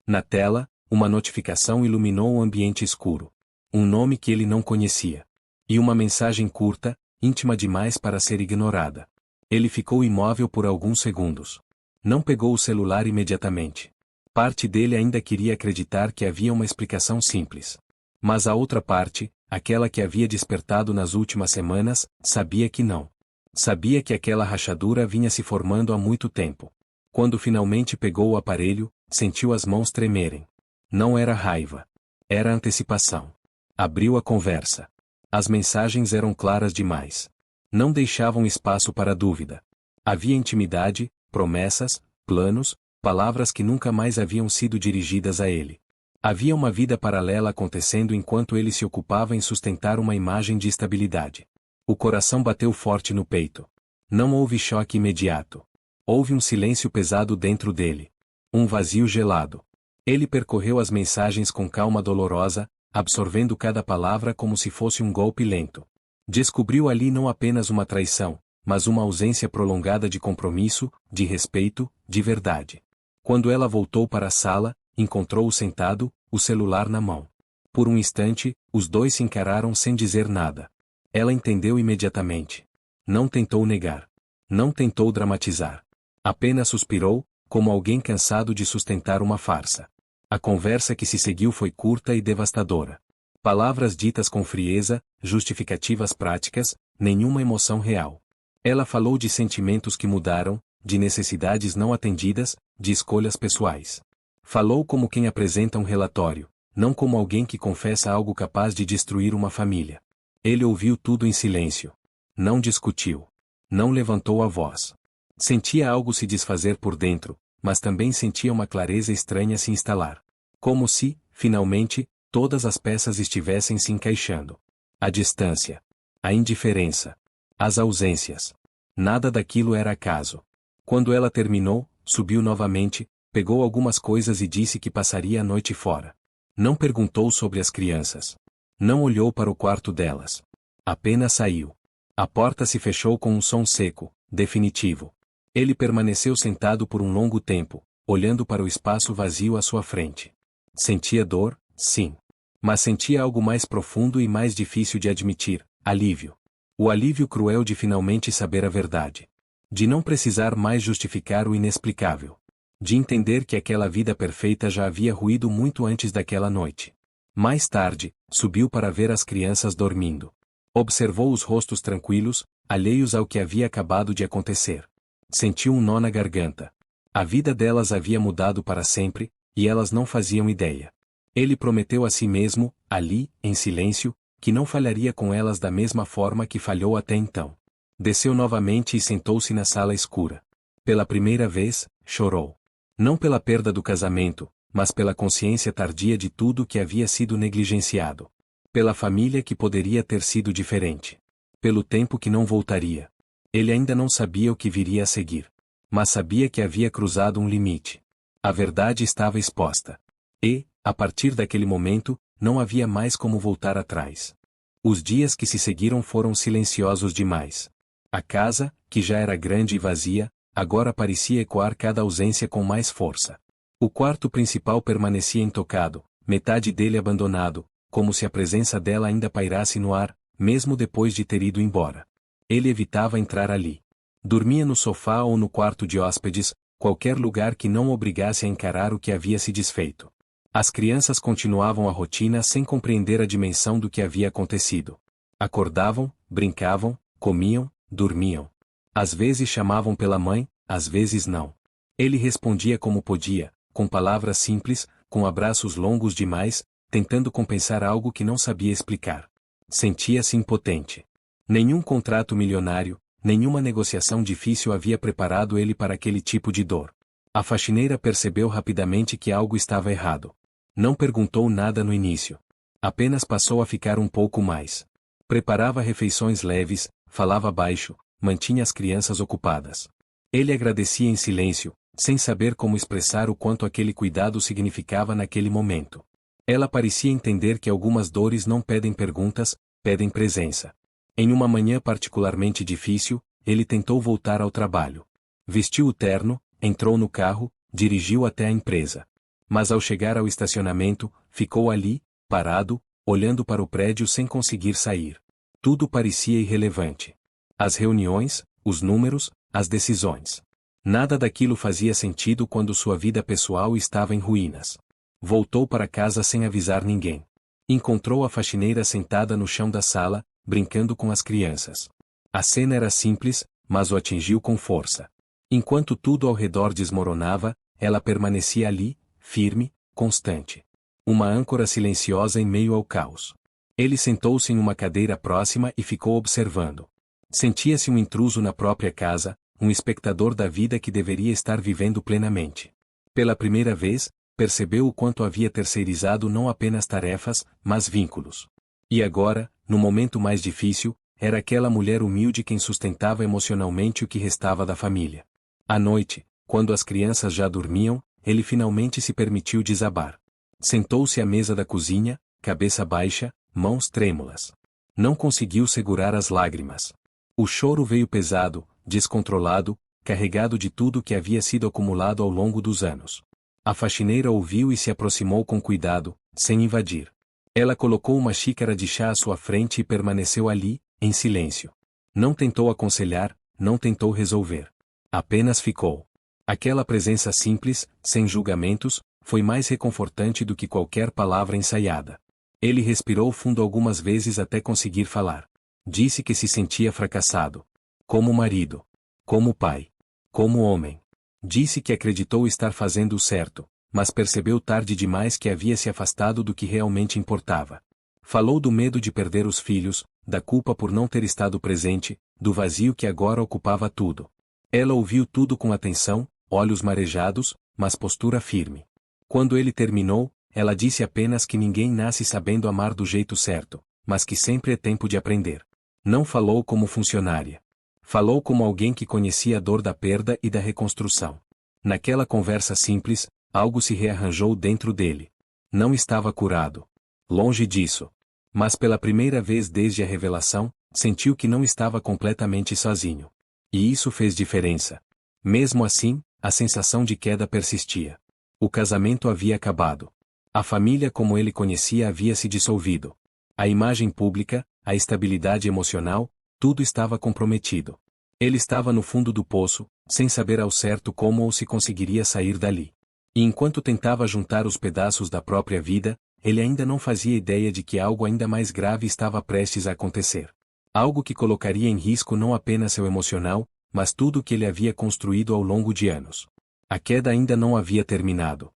Na tela, uma notificação iluminou o ambiente escuro. Um nome que ele não conhecia. E uma mensagem curta, íntima demais para ser ignorada. Ele ficou imóvel por alguns segundos. Não pegou o celular imediatamente. Parte dele ainda queria acreditar que havia uma explicação simples. Mas a outra parte, aquela que havia despertado nas últimas semanas, sabia que não. Sabia que aquela rachadura vinha se formando há muito tempo. Quando finalmente pegou o aparelho, sentiu as mãos tremerem. Não era raiva. Era antecipação. Abriu a conversa. As mensagens eram claras demais. Não deixavam espaço para dúvida. Havia intimidade, promessas, planos, palavras que nunca mais haviam sido dirigidas a ele. Havia uma vida paralela acontecendo enquanto ele se ocupava em sustentar uma imagem de estabilidade. O coração bateu forte no peito. Não houve choque imediato. Houve um silêncio pesado dentro dele. Um vazio gelado. Ele percorreu as mensagens com calma dolorosa, absorvendo cada palavra como se fosse um golpe lento. Descobriu ali não apenas uma traição, mas uma ausência prolongada de compromisso, de respeito, de verdade. Quando ela voltou para a sala, encontrou-o sentado, o celular na mão. Por um instante, os dois se encararam sem dizer nada. Ela entendeu imediatamente. Não tentou negar. Não tentou dramatizar. Apenas suspirou, como alguém cansado de sustentar uma farsa. A conversa que se seguiu foi curta e devastadora. Palavras ditas com frieza, justificativas práticas, nenhuma emoção real. Ela falou de sentimentos que mudaram, de necessidades não atendidas, de escolhas pessoais. Falou como quem apresenta um relatório, não como alguém que confessa algo capaz de destruir uma família. Ele ouviu tudo em silêncio. Não discutiu. Não levantou a voz. Sentia algo se desfazer por dentro, mas também sentia uma clareza estranha se instalar. Como se, finalmente, todas as peças estivessem se encaixando. A distância. A indiferença. As ausências. Nada daquilo era acaso. Quando ela terminou, subiu novamente, pegou algumas coisas e disse que passaria a noite fora. Não perguntou sobre as crianças. Não olhou para o quarto delas. Apenas saiu. A porta se fechou com um som seco, definitivo. Ele permaneceu sentado por um longo tempo, olhando para o espaço vazio à sua frente. Sentia dor, sim. Mas sentia algo mais profundo e mais difícil de admitir, alívio. O alívio cruel de finalmente saber a verdade. De não precisar mais justificar o inexplicável. De entender que aquela vida perfeita já havia ruído muito antes daquela noite. Mais tarde, subiu para ver as crianças dormindo. Observou os rostos tranquilos, alheios ao que havia acabado de acontecer. Sentiu um nó na garganta. A vida delas havia mudado para sempre, e elas não faziam ideia. Ele prometeu a si mesmo, ali, em silêncio, que não falharia com elas da mesma forma que falhou até então. Desceu novamente e sentou-se na sala escura. Pela primeira vez, chorou. Não pela perda do casamento, mas pela consciência tardia de tudo que havia sido negligenciado. Pela família que poderia ter sido diferente. Pelo tempo que não voltaria. Ele ainda não sabia o que viria a seguir. Mas sabia que havia cruzado um limite. A verdade estava exposta. E, a partir daquele momento, não havia mais como voltar atrás. Os dias que se seguiram foram silenciosos demais. A casa, que já era grande e vazia, agora parecia ecoar cada ausência com mais força. O quarto principal permanecia intocado, metade dele abandonado, como se a presença dela ainda pairasse no ar, mesmo depois de ter ido embora. Ele evitava entrar ali. Dormia no sofá ou no quarto de hóspedes, qualquer lugar que não o obrigasse a encarar o que havia se desfeito. As crianças continuavam a rotina sem compreender a dimensão do que havia acontecido. Acordavam, brincavam, comiam, dormiam. Às vezes chamavam pela mãe, às vezes não. Ele respondia como podia, com palavras simples, com abraços longos demais, tentando compensar algo que não sabia explicar. Sentia-se impotente. Nenhum contrato milionário, nenhuma negociação difícil havia preparado ele para aquele tipo de dor. A faxineira percebeu rapidamente que algo estava errado. Não perguntou nada no início. Apenas passou a ficar um pouco mais. Preparava refeições leves, falava baixo, mantinha as crianças ocupadas. Ele agradecia em silêncio, sem saber como expressar o quanto aquele cuidado significava naquele momento. Ela parecia entender que algumas dores não pedem perguntas, pedem presença. Em uma manhã particularmente difícil, ele tentou voltar ao trabalho. Vestiu o terno, entrou no carro, dirigiu até a empresa. Mas ao chegar ao estacionamento, ficou ali, parado, olhando para o prédio sem conseguir sair. Tudo parecia irrelevante. As reuniões, os números, as decisões. Nada daquilo fazia sentido quando sua vida pessoal estava em ruínas. Voltou para casa sem avisar ninguém. Encontrou a faxineira sentada no chão da sala, brincando com as crianças. A cena era simples, mas o atingiu com força. Enquanto tudo ao redor desmoronava, ela permanecia ali, firme, constante. Uma âncora silenciosa em meio ao caos. Ele sentou-se em uma cadeira próxima e ficou observando. Sentia-se um intruso na própria casa, um espectador da vida que deveria estar vivendo plenamente. Pela primeira vez, percebeu o quanto havia terceirizado não apenas tarefas, mas vínculos. E agora, no momento mais difícil, era aquela mulher humilde quem sustentava emocionalmente o que restava da família. À noite, quando as crianças já dormiam, ele finalmente se permitiu desabar. Sentou-se à mesa da cozinha, cabeça baixa, mãos trêmulas. Não conseguiu segurar as lágrimas. O choro veio pesado, descontrolado, carregado de tudo que havia sido acumulado ao longo dos anos. A faxineira ouviu e se aproximou com cuidado, sem invadir. Ela colocou uma xícara de chá à sua frente e permaneceu ali, em silêncio. Não tentou aconselhar, não tentou resolver. Apenas ficou. Aquela presença simples, sem julgamentos, foi mais reconfortante do que qualquer palavra ensaiada. Ele respirou fundo algumas vezes até conseguir falar. Disse que se sentia fracassado. Como marido. Como pai. Como homem. Disse que acreditou estar fazendo o certo, mas percebeu tarde demais que havia se afastado do que realmente importava. Falou do medo de perder os filhos, da culpa por não ter estado presente, do vazio que agora ocupava tudo. Ela ouviu tudo com atenção, olhos marejados, mas postura firme. Quando ele terminou, ela disse apenas que ninguém nasce sabendo amar do jeito certo, mas que sempre é tempo de aprender. Não falou como funcionária. Falou como alguém que conhecia a dor da perda e da reconstrução. Naquela conversa simples, algo se rearranjou dentro dele. Não estava curado. Longe disso. Mas pela primeira vez desde a revelação, sentiu que não estava completamente sozinho. E isso fez diferença. Mesmo assim, a sensação de queda persistia. O casamento havia acabado. A família como ele conhecia havia se dissolvido. A imagem pública, a estabilidade emocional, tudo estava comprometido. Ele estava no fundo do poço, sem saber ao certo como ou se conseguiria sair dali. E enquanto tentava juntar os pedaços da própria vida, ele ainda não fazia ideia de que algo ainda mais grave estava prestes a acontecer. Algo que colocaria em risco não apenas seu emocional, mas tudo o que ele havia construído ao longo de anos. A queda ainda não havia terminado.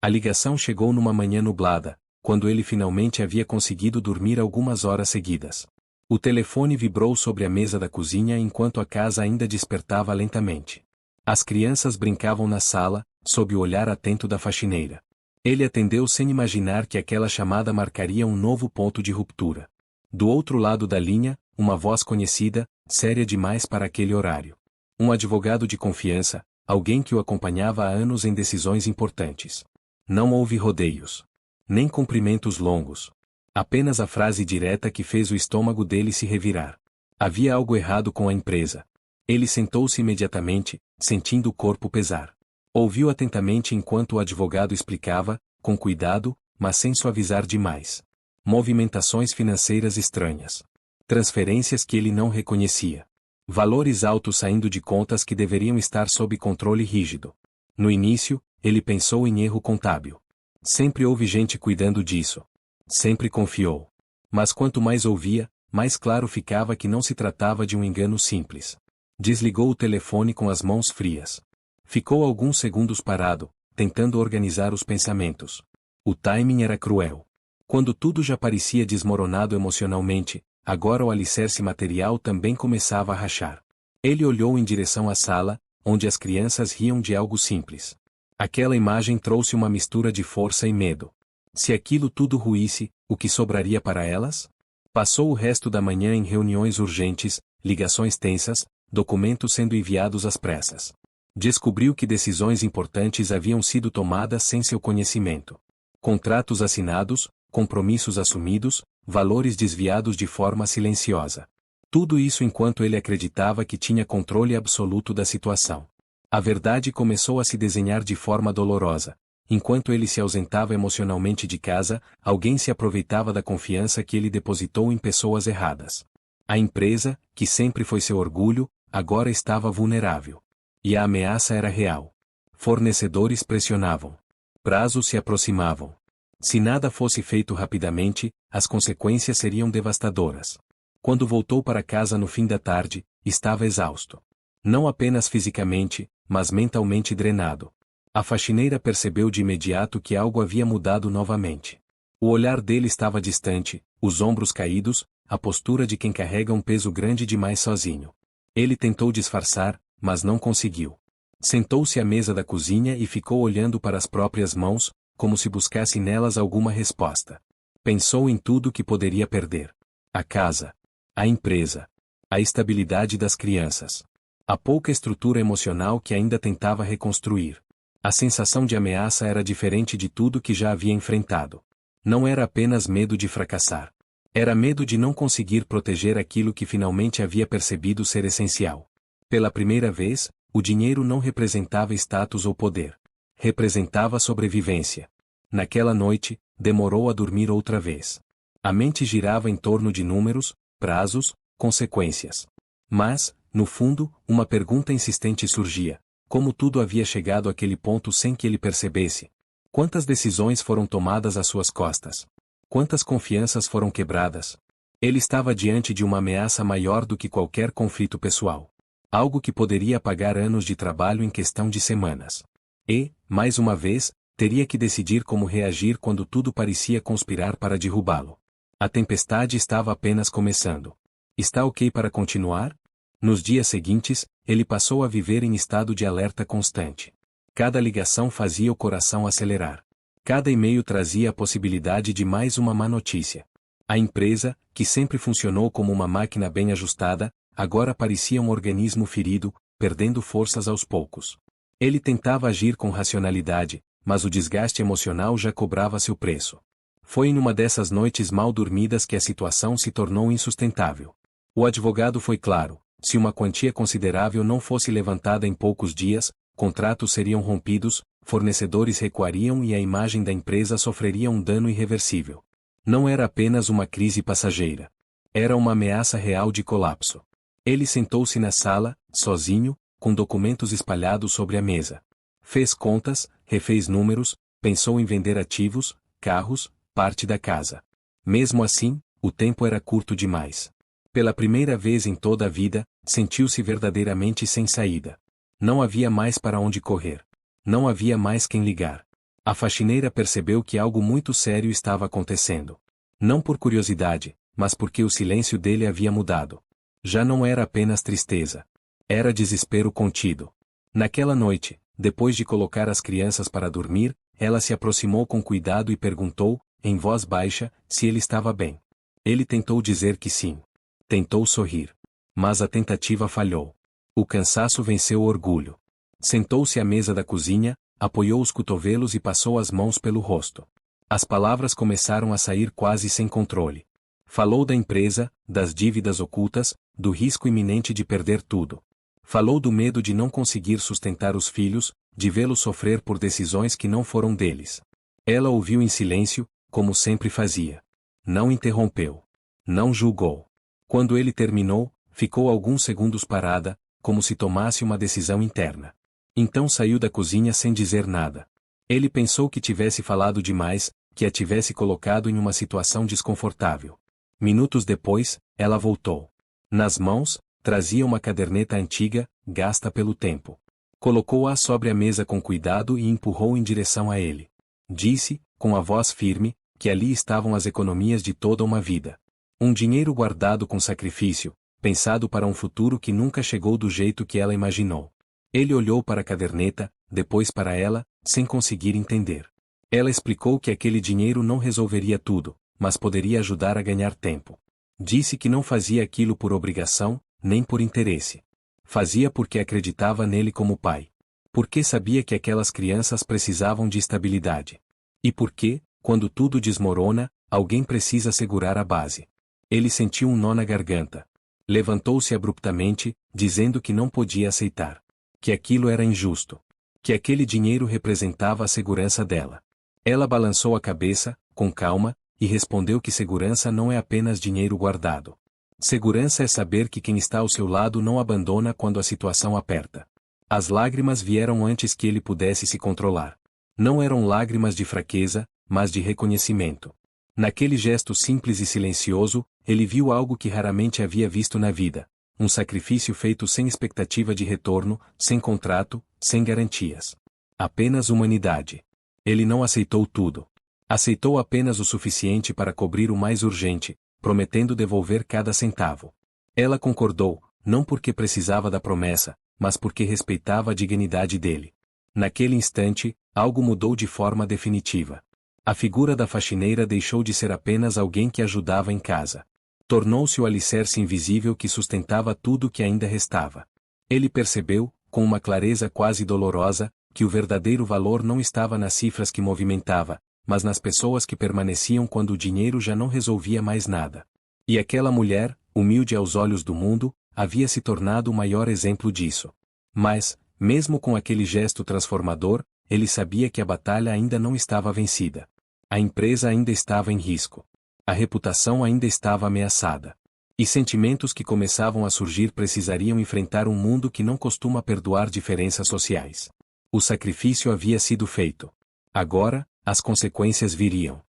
A ligação chegou numa manhã nublada, quando ele finalmente havia conseguido dormir algumas horas seguidas. O telefone vibrou sobre a mesa da cozinha enquanto a casa ainda despertava lentamente. As crianças brincavam na sala, sob o olhar atento da faxineira. Ele atendeu sem imaginar que aquela chamada marcaria um novo ponto de ruptura. Do outro lado da linha, uma voz conhecida, séria demais para aquele horário. Um advogado de confiança, alguém que o acompanhava há anos em decisões importantes. Não houve rodeios. Nem cumprimentos longos. Apenas a frase direta que fez o estômago dele se revirar. Havia algo errado com a empresa. Ele sentou-se imediatamente, sentindo o corpo pesar. Ouviu atentamente enquanto o advogado explicava, com cuidado, mas sem suavizar demais. Movimentações financeiras estranhas. Transferências que ele não reconhecia. Valores altos saindo de contas que deveriam estar sob controle rígido. No início, ele pensou em erro contábil. Sempre houve gente cuidando disso. Sempre confiou. Mas quanto mais ouvia, mais claro ficava que não se tratava de um engano simples. Desligou o telefone com as mãos frias. Ficou alguns segundos parado, tentando organizar os pensamentos. O timing era cruel. Quando tudo já parecia desmoronado emocionalmente, agora o alicerce material também começava a rachar. Ele olhou em direção à sala, onde as crianças riam de algo simples. Aquela imagem trouxe uma mistura de força e medo. Se aquilo tudo ruísse, o que sobraria para elas? Passou o resto da manhã em reuniões urgentes, ligações tensas, documentos sendo enviados às pressas. Descobriu que decisões importantes haviam sido tomadas sem seu conhecimento. Contratos assinados, compromissos assumidos, valores desviados de forma silenciosa. Tudo isso enquanto ele acreditava que tinha controle absoluto da situação. A verdade começou a se desenhar de forma dolorosa. Enquanto ele se ausentava emocionalmente de casa, alguém se aproveitava da confiança que ele depositou em pessoas erradas. A empresa, que sempre foi seu orgulho, agora estava vulnerável. E a ameaça era real. Fornecedores pressionavam. Prazos se aproximavam. Se nada fosse feito rapidamente, as consequências seriam devastadoras. Quando voltou para casa no fim da tarde, estava exausto. Não apenas fisicamente, mas mentalmente drenado. A faxineira percebeu de imediato que algo havia mudado novamente. O olhar dele estava distante, os ombros caídos, a postura de quem carrega um peso grande demais sozinho. Ele tentou disfarçar, mas não conseguiu. Sentou-se à mesa da cozinha e ficou olhando para as próprias mãos, como se buscasse nelas alguma resposta. Pensou em tudo que poderia perder. A casa. A empresa. A estabilidade das crianças. A pouca estrutura emocional que ainda tentava reconstruir. A sensação de ameaça era diferente de tudo que já havia enfrentado. Não era apenas medo de fracassar. Era medo de não conseguir proteger aquilo que finalmente havia percebido ser essencial. Pela primeira vez, o dinheiro não representava status ou poder. Representava sobrevivência. Naquela noite, demorou a dormir outra vez. A mente girava em torno de números, prazos, consequências. Mas, no fundo, uma pergunta insistente surgia: como tudo havia chegado àquele ponto sem que ele percebesse? Quantas decisões foram tomadas às suas costas? Quantas confianças foram quebradas? Ele estava diante de uma ameaça maior do que qualquer conflito pessoal. Algo que poderia apagar anos de trabalho em questão de semanas. E, mais uma vez, teria que decidir como reagir quando tudo parecia conspirar para derrubá-lo. A tempestade estava apenas começando. Está ok para continuar? Nos dias seguintes, ele passou a viver em estado de alerta constante. Cada ligação fazia o coração acelerar. Cada e-mail trazia a possibilidade de mais uma má notícia. A empresa, que sempre funcionou como uma máquina bem ajustada, agora parecia um organismo ferido, perdendo forças aos poucos. Ele tentava agir com racionalidade, mas o desgaste emocional já cobrava seu preço. Foi em uma dessas noites mal dormidas que a situação se tornou insustentável. O advogado foi claro: se uma quantia considerável não fosse levantada em poucos dias, contratos seriam rompidos, fornecedores recuariam e a imagem da empresa sofreria um dano irreversível. Não era apenas uma crise passageira. Era uma ameaça real de colapso. Ele sentou-se na sala, sozinho, com documentos espalhados sobre a mesa. Fez contas, refez números, pensou em vender ativos, carros, parte da casa. Mesmo assim, o tempo era curto demais. Pela primeira vez em toda a vida, sentiu-se verdadeiramente sem saída. Não havia mais para onde correr. Não havia mais quem ligar. A faxineira percebeu que algo muito sério estava acontecendo. Não por curiosidade, mas porque o silêncio dele havia mudado. Já não era apenas tristeza. Era desespero contido. Naquela noite, depois de colocar as crianças para dormir, ela se aproximou com cuidado e perguntou, em voz baixa, se ele estava bem. Ele tentou dizer que sim. Tentou sorrir. Mas a tentativa falhou. O cansaço venceu o orgulho. Sentou-se à mesa da cozinha, apoiou os cotovelos e passou as mãos pelo rosto. As palavras começaram a sair quase sem controle. Falou da empresa, das dívidas ocultas, do risco iminente de perder tudo. Falou do medo de não conseguir sustentar os filhos, de vê-los sofrer por decisões que não foram deles. Ela ouviu em silêncio, como sempre fazia. Não interrompeu. Não julgou. Quando ele terminou, ficou alguns segundos parada, como se tomasse uma decisão interna. Então saiu da cozinha sem dizer nada. Ele pensou que tivesse falado demais, que a tivesse colocado em uma situação desconfortável. Minutos depois, ela voltou. Nas mãos, trazia uma caderneta antiga, gasta pelo tempo. Colocou-a sobre a mesa com cuidado e empurrou em direção a ele. Disse, com a voz firme, que ali estavam as economias de toda uma vida. Um dinheiro guardado com sacrifício, pensado para um futuro que nunca chegou do jeito que ela imaginou. Ele olhou para a caderneta, depois para ela, sem conseguir entender. Ela explicou que aquele dinheiro não resolveria tudo, mas poderia ajudar a ganhar tempo. Disse que não fazia aquilo por obrigação, nem por interesse. Fazia porque acreditava nele como pai. Porque sabia que aquelas crianças precisavam de estabilidade. E porque, quando tudo desmorona, alguém precisa segurar a base. Ele sentiu um nó na garganta. Levantou-se abruptamente, dizendo que não podia aceitar. Que aquilo era injusto. Que aquele dinheiro representava a segurança dela. Ela balançou a cabeça, com calma, e respondeu que segurança não é apenas dinheiro guardado. Segurança é saber que quem está ao seu lado não abandona quando a situação aperta. As lágrimas vieram antes que ele pudesse se controlar. Não eram lágrimas de fraqueza, mas de reconhecimento. Naquele gesto simples e silencioso, ele viu algo que raramente havia visto na vida. Um sacrifício feito sem expectativa de retorno, sem contrato, sem garantias. Apenas humanidade. Ele não aceitou tudo. Aceitou apenas o suficiente para cobrir o mais urgente, prometendo devolver cada centavo. Ela concordou, não porque precisava da promessa, mas porque respeitava a dignidade dele. Naquele instante, algo mudou de forma definitiva. A figura da faxineira deixou de ser apenas alguém que ajudava em casa. Tornou-se o alicerce invisível que sustentava tudo o que ainda restava. Ele percebeu, com uma clareza quase dolorosa, que o verdadeiro valor não estava nas cifras que movimentava, mas nas pessoas que permaneciam quando o dinheiro já não resolvia mais nada. E aquela mulher, humilde aos olhos do mundo, havia se tornado o maior exemplo disso. Mas, mesmo com aquele gesto transformador, ele sabia que a batalha ainda não estava vencida. A empresa ainda estava em risco. A reputação ainda estava ameaçada. E sentimentos que começavam a surgir precisariam enfrentar um mundo que não costuma perdoar diferenças sociais. O sacrifício havia sido feito. Agora, as consequências viriam.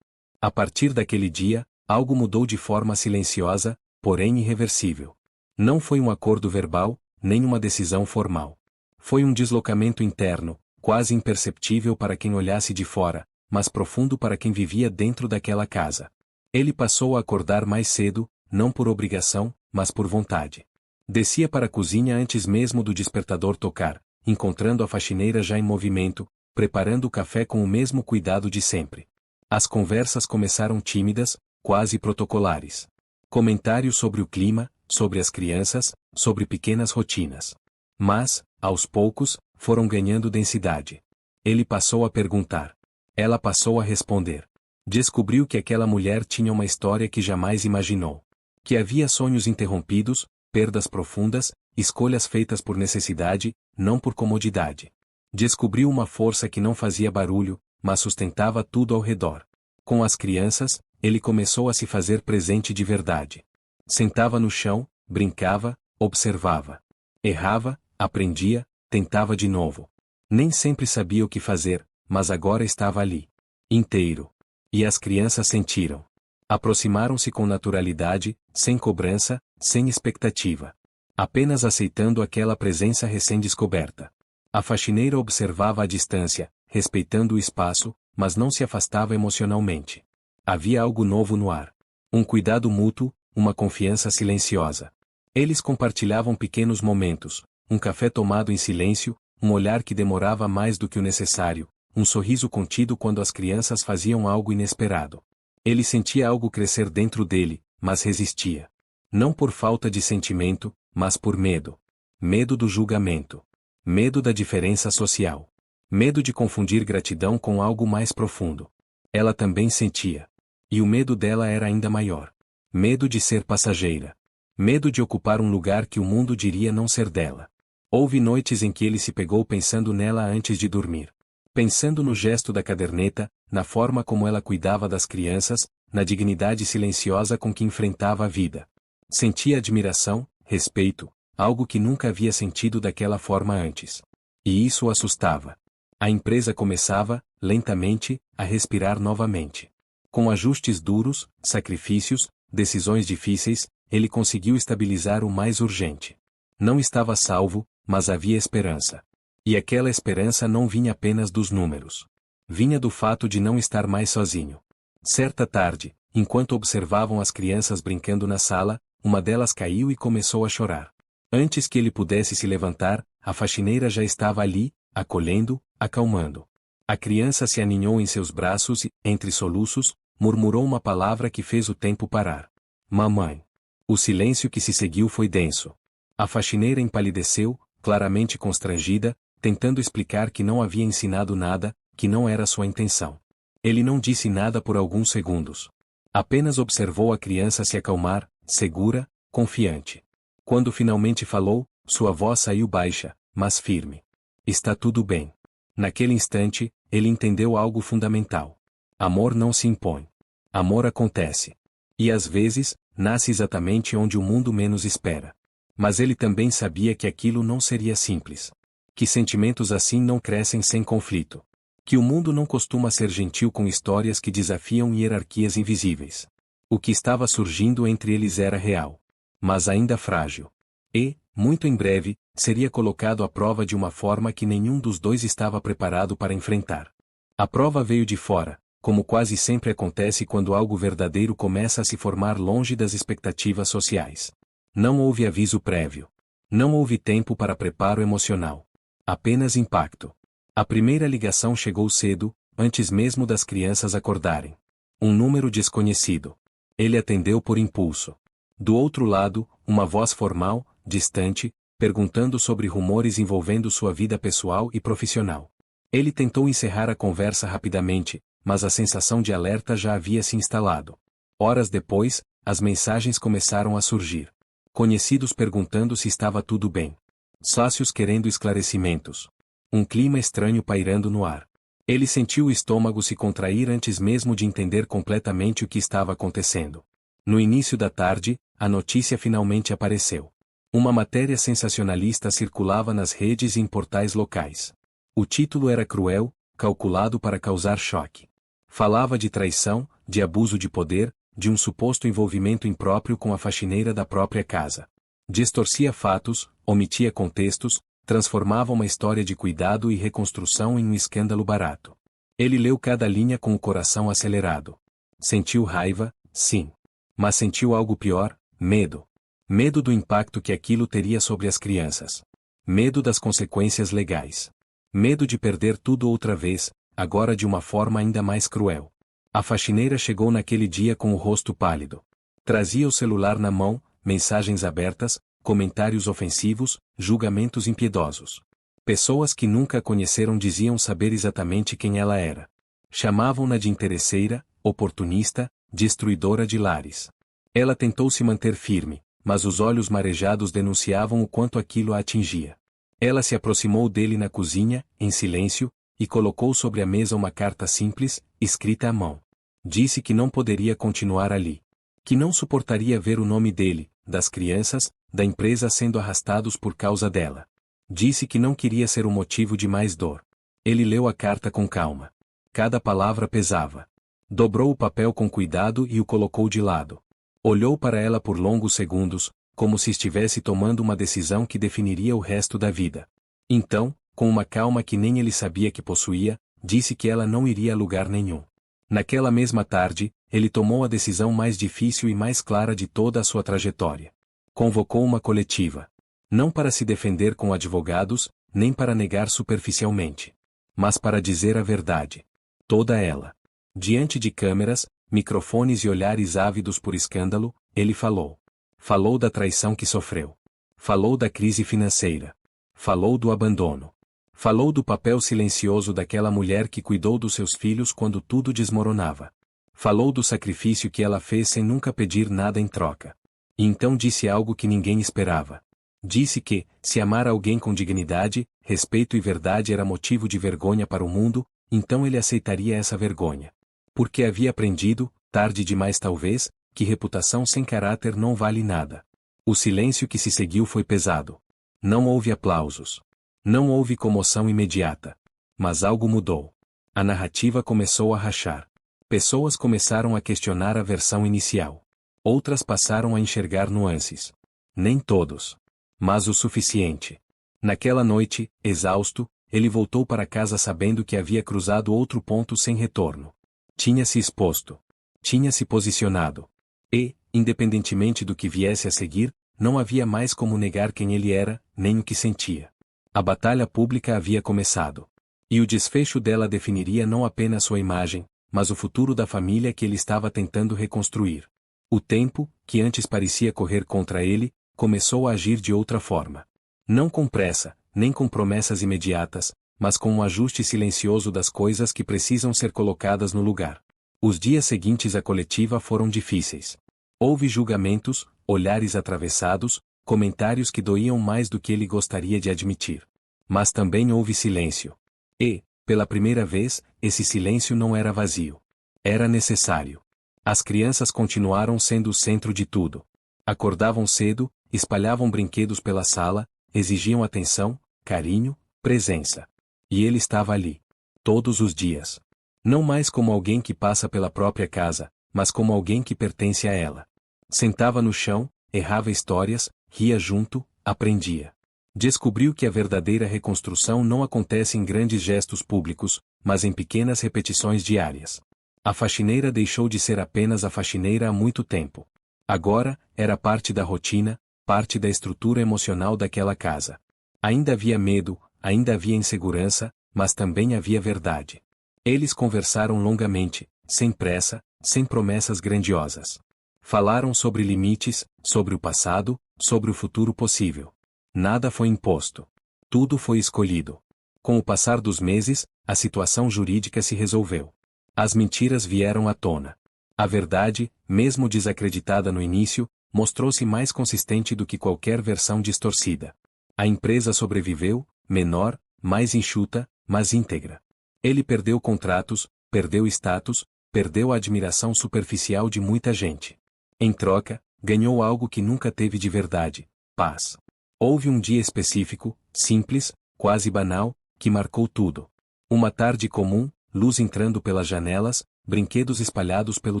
A partir daquele dia, algo mudou de forma silenciosa, porém irreversível. Não foi um acordo verbal, nem uma decisão formal. Foi um deslocamento interno, quase imperceptível para quem olhasse de fora, mas profundo para quem vivia dentro daquela casa. Ele passou a acordar mais cedo, não por obrigação, mas por vontade. Descia para a cozinha antes mesmo do despertador tocar, encontrando a faxineira já em movimento, preparando o café com o mesmo cuidado de sempre. As conversas começaram tímidas, quase protocolares. Comentários sobre o clima, sobre as crianças, sobre pequenas rotinas. Mas, aos poucos, foram ganhando densidade. Ele passou a perguntar. Ela passou a responder. Descobriu que aquela mulher tinha uma história que jamais imaginou. Que havia sonhos interrompidos, perdas profundas, escolhas feitas por necessidade, não por comodidade. Descobriu uma força que não fazia barulho, mas sustentava tudo ao redor. Com as crianças, ele começou a se fazer presente de verdade. Sentava no chão, brincava, observava. Errava, aprendia, tentava de novo. Nem sempre sabia o que fazer, mas agora estava ali. Inteiro. E as crianças sentiram. Aproximaram-se com naturalidade, sem cobrança, sem expectativa. Apenas aceitando aquela presença recém-descoberta. A faxineira observava à distância, respeitando o espaço, mas não se afastava emocionalmente. Havia algo novo no ar. Um cuidado mútuo, uma confiança silenciosa. Eles compartilhavam pequenos momentos, um café tomado em silêncio, um olhar que demorava mais do que o necessário, um sorriso contido quando as crianças faziam algo inesperado. Ele sentia algo crescer dentro dele, mas resistia. Não por falta de sentimento, mas por medo. Medo do julgamento. Medo da diferença social. Medo de confundir gratidão com algo mais profundo. Ela também sentia. E o medo dela era ainda maior. Medo de ser passageira. Medo de ocupar um lugar que o mundo diria não ser dela. Houve noites em que ele se pegou pensando nela antes de dormir. Pensando no gesto da caderneta, na forma como ela cuidava das crianças, na dignidade silenciosa com que enfrentava a vida. Sentia admiração, respeito, algo que nunca havia sentido daquela forma antes. E isso o assustava. A empresa começava, lentamente, a respirar novamente. Com ajustes duros, sacrifícios, decisões difíceis, ele conseguiu estabilizar o mais urgente. Não estava salvo, mas havia esperança. E aquela esperança não vinha apenas dos números. Vinha do fato de não estar mais sozinho. Certa tarde, enquanto observavam as crianças brincando na sala, uma delas caiu e começou a chorar. Antes que ele pudesse se levantar, a faxineira já estava ali, acolhendo, acalmando. A criança se aninhou em seus braços e, entre soluços, murmurou uma palavra que fez o tempo parar. Mamãe. O silêncio que se seguiu foi denso. A faxineira empalideceu, claramente constrangida, tentando explicar que não havia ensinado nada, que não era sua intenção. Ele não disse nada por alguns segundos. Apenas observou a criança se acalmar, segura, confiante. Quando finalmente falou, sua voz saiu baixa, mas firme. Está tudo bem. Naquele instante, ele entendeu algo fundamental. Amor não se impõe. Amor acontece. E às vezes, nasce exatamente onde o mundo menos espera. Mas ele também sabia que aquilo não seria simples. Que sentimentos assim não crescem sem conflito. Que o mundo não costuma ser gentil com histórias que desafiam hierarquias invisíveis. O que estava surgindo entre eles era real. Mas ainda frágil. E, muito em breve, seria colocado à prova de uma forma que nenhum dos dois estava preparado para enfrentar. A prova veio de fora, como quase sempre acontece quando algo verdadeiro começa a se formar longe das expectativas sociais. Não houve aviso prévio. Não houve tempo para preparo emocional. Apenas impacto. A primeira ligação chegou cedo, antes mesmo das crianças acordarem. Um número desconhecido. Ele atendeu por impulso. Do outro lado, uma voz formal, distante, perguntando sobre rumores envolvendo sua vida pessoal e profissional. Ele tentou encerrar a conversa rapidamente, mas a sensação de alerta já havia se instalado. Horas depois, as mensagens começaram a surgir. Conhecidos perguntando se estava tudo bem. Sócios querendo esclarecimentos. Um clima estranho pairando no ar. Ele sentiu o estômago se contrair antes mesmo de entender completamente o que estava acontecendo. No início da tarde, a notícia finalmente apareceu. Uma matéria sensacionalista circulava nas redes e em portais locais. O título era cruel, calculado para causar choque. Falava de traição, de abuso de poder, de um suposto envolvimento impróprio com a faxineira da própria casa. Distorcia fatos, omitia contextos, transformava uma história de cuidado e reconstrução em um escândalo barato. Ele leu cada linha com o coração acelerado. Sentiu raiva, sim. Mas sentiu algo pior, medo. Medo do impacto que aquilo teria sobre as crianças. Medo das consequências legais. Medo de perder tudo outra vez, agora de uma forma ainda mais cruel. A faxineira chegou naquele dia com o rosto pálido. Trazia o celular na mão, mensagens abertas, comentários ofensivos, julgamentos impiedosos. Pessoas que nunca a conheceram diziam saber exatamente quem ela era. Chamavam-na de interesseira, oportunista, destruidora de lares. Ela tentou se manter firme, mas os olhos marejados denunciavam o quanto aquilo a atingia. Ela se aproximou dele na cozinha, em silêncio, e colocou sobre a mesa uma carta simples, escrita à mão. Disse que não poderia continuar ali. Que não suportaria ver o nome dele, das crianças, da empresa sendo arrastados por causa dela. Disse que não queria ser o motivo de mais dor. Ele leu a carta com calma. Cada palavra pesava. Dobrou o papel com cuidado e o colocou de lado. Olhou para ela por longos segundos, como se estivesse tomando uma decisão que definiria o resto da vida. Então, com uma calma que nem ele sabia que possuía, disse que ela não iria a lugar nenhum. Naquela mesma tarde, ele tomou a decisão mais difícil e mais clara de toda a sua trajetória. Convocou uma coletiva. Não para se defender com advogados, nem para negar superficialmente. Mas para dizer a verdade. Toda ela. Diante de câmeras, microfones e olhares ávidos por escândalo, ele falou. Falou da traição que sofreu. Falou da crise financeira. Falou do abandono. Falou do papel silencioso daquela mulher que cuidou dos seus filhos quando tudo desmoronava. Falou do sacrifício que ela fez sem nunca pedir nada em troca. E então disse algo que ninguém esperava. Disse que, se amar alguém com dignidade, respeito e verdade era motivo de vergonha para o mundo, então ele aceitaria essa vergonha. Porque havia aprendido, tarde demais talvez, que reputação sem caráter não vale nada. O silêncio que se seguiu foi pesado. Não houve aplausos. Não houve comoção imediata. Mas algo mudou. A narrativa começou a rachar. Pessoas começaram a questionar a versão inicial. Outras passaram a enxergar nuances. Nem todos. Mas o suficiente. Naquela noite, exausto, ele voltou para casa sabendo que havia cruzado outro ponto sem retorno. Tinha se exposto. Tinha se posicionado. E, independentemente do que viesse a seguir, não havia mais como negar quem ele era, nem o que sentia. A batalha pública havia começado. E o desfecho dela definiria não apenas sua imagem, mas o futuro da família que ele estava tentando reconstruir. O tempo, que antes parecia correr contra ele, começou a agir de outra forma. Não com pressa, nem com promessas imediatas, mas com um ajuste silencioso das coisas que precisam ser colocadas no lugar. Os dias seguintes à coletiva foram difíceis. Houve julgamentos, olhares atravessados, comentários que doíam mais do que ele gostaria de admitir. Mas também houve silêncio. E, pela primeira vez, esse silêncio não era vazio. Era necessário. As crianças continuaram sendo o centro de tudo. Acordavam cedo, espalhavam brinquedos pela sala, exigiam atenção, carinho, presença. E ele estava ali. Todos os dias. Não mais como alguém que passa pela própria casa, mas como alguém que pertence a ela. Sentava no chão, errava histórias, ria junto, aprendia. Descobriu que a verdadeira reconstrução não acontece em grandes gestos públicos, mas em pequenas repetições diárias. A faxineira deixou de ser apenas a faxineira há muito tempo. Agora, era parte da rotina, parte da estrutura emocional daquela casa. Ainda havia medo, ainda havia insegurança, mas também havia verdade. Eles conversaram longamente, sem pressa, sem promessas grandiosas. Falaram sobre limites, sobre o passado, sobre o futuro possível. Nada foi imposto. Tudo foi escolhido. Com o passar dos meses, a situação jurídica se resolveu. As mentiras vieram à tona. A verdade, mesmo desacreditada no início, mostrou-se mais consistente do que qualquer versão distorcida. A empresa sobreviveu, menor, mais enxuta, mas íntegra. Ele perdeu contratos, perdeu status, perdeu a admiração superficial de muita gente. Em troca, ganhou algo que nunca teve de verdade: paz. Houve um dia específico, simples, quase banal, que marcou tudo. Uma tarde comum, luz entrando pelas janelas, brinquedos espalhados pelo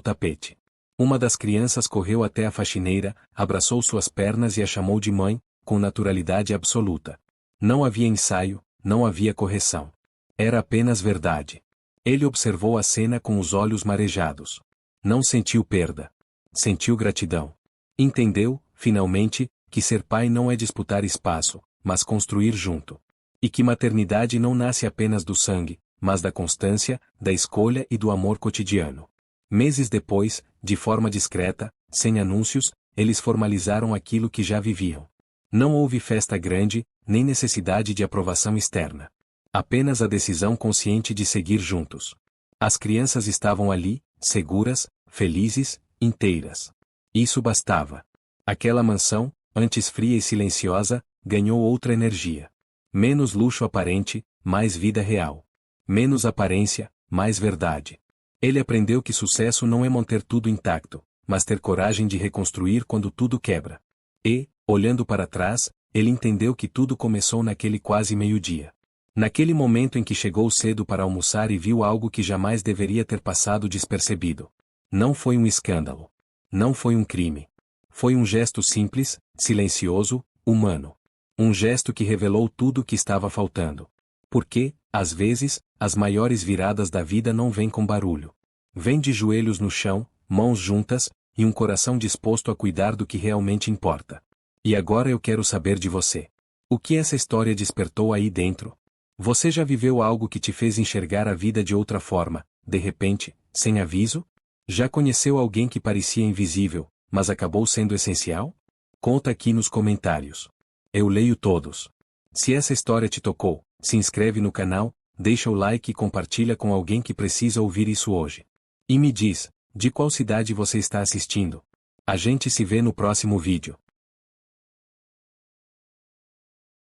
tapete. Uma das crianças correu até a faxineira, abraçou suas pernas e a chamou de mãe, com naturalidade absoluta. Não havia ensaio, não havia correção. Era apenas verdade. Ele observou a cena com os olhos marejados. Não sentiu perda. Sentiu gratidão. Entendeu, finalmente, que ser pai não é disputar espaço, mas construir junto. E que maternidade não nasce apenas do sangue, mas da constância, da escolha e do amor cotidiano. Meses depois, de forma discreta, sem anúncios, eles formalizaram aquilo que já viviam. Não houve festa grande, nem necessidade de aprovação externa. Apenas a decisão consciente de seguir juntos. As crianças estavam ali, seguras, felizes, inteiras. Isso bastava. Aquela mansão, antes fria e silenciosa, ganhou outra energia. Menos luxo aparente, mais vida real. Menos aparência, mais verdade. Ele aprendeu que sucesso não é manter tudo intacto, mas ter coragem de reconstruir quando tudo quebra. E, olhando para trás, ele entendeu que tudo começou naquele quase meio-dia. Naquele momento em que chegou cedo para almoçar e viu algo que jamais deveria ter passado despercebido. Não foi um escândalo. Não foi um crime. Foi um gesto simples, silencioso, humano. Um gesto que revelou tudo o que estava faltando. Porque, às vezes, as maiores viradas da vida não vêm com barulho. Vêm de joelhos no chão, mãos juntas, e um coração disposto a cuidar do que realmente importa. E agora eu quero saber de você. O que essa história despertou aí dentro? Você já viveu algo que te fez enxergar a vida de outra forma, de repente, sem aviso? Já conheceu alguém que parecia invisível, mas acabou sendo essencial? Conta aqui nos comentários. Eu leio todos. Se essa história te tocou, se inscreve no canal, deixa o like e compartilha com alguém que precisa ouvir isso hoje. E me diz, de qual cidade você está assistindo? A gente se vê no próximo vídeo.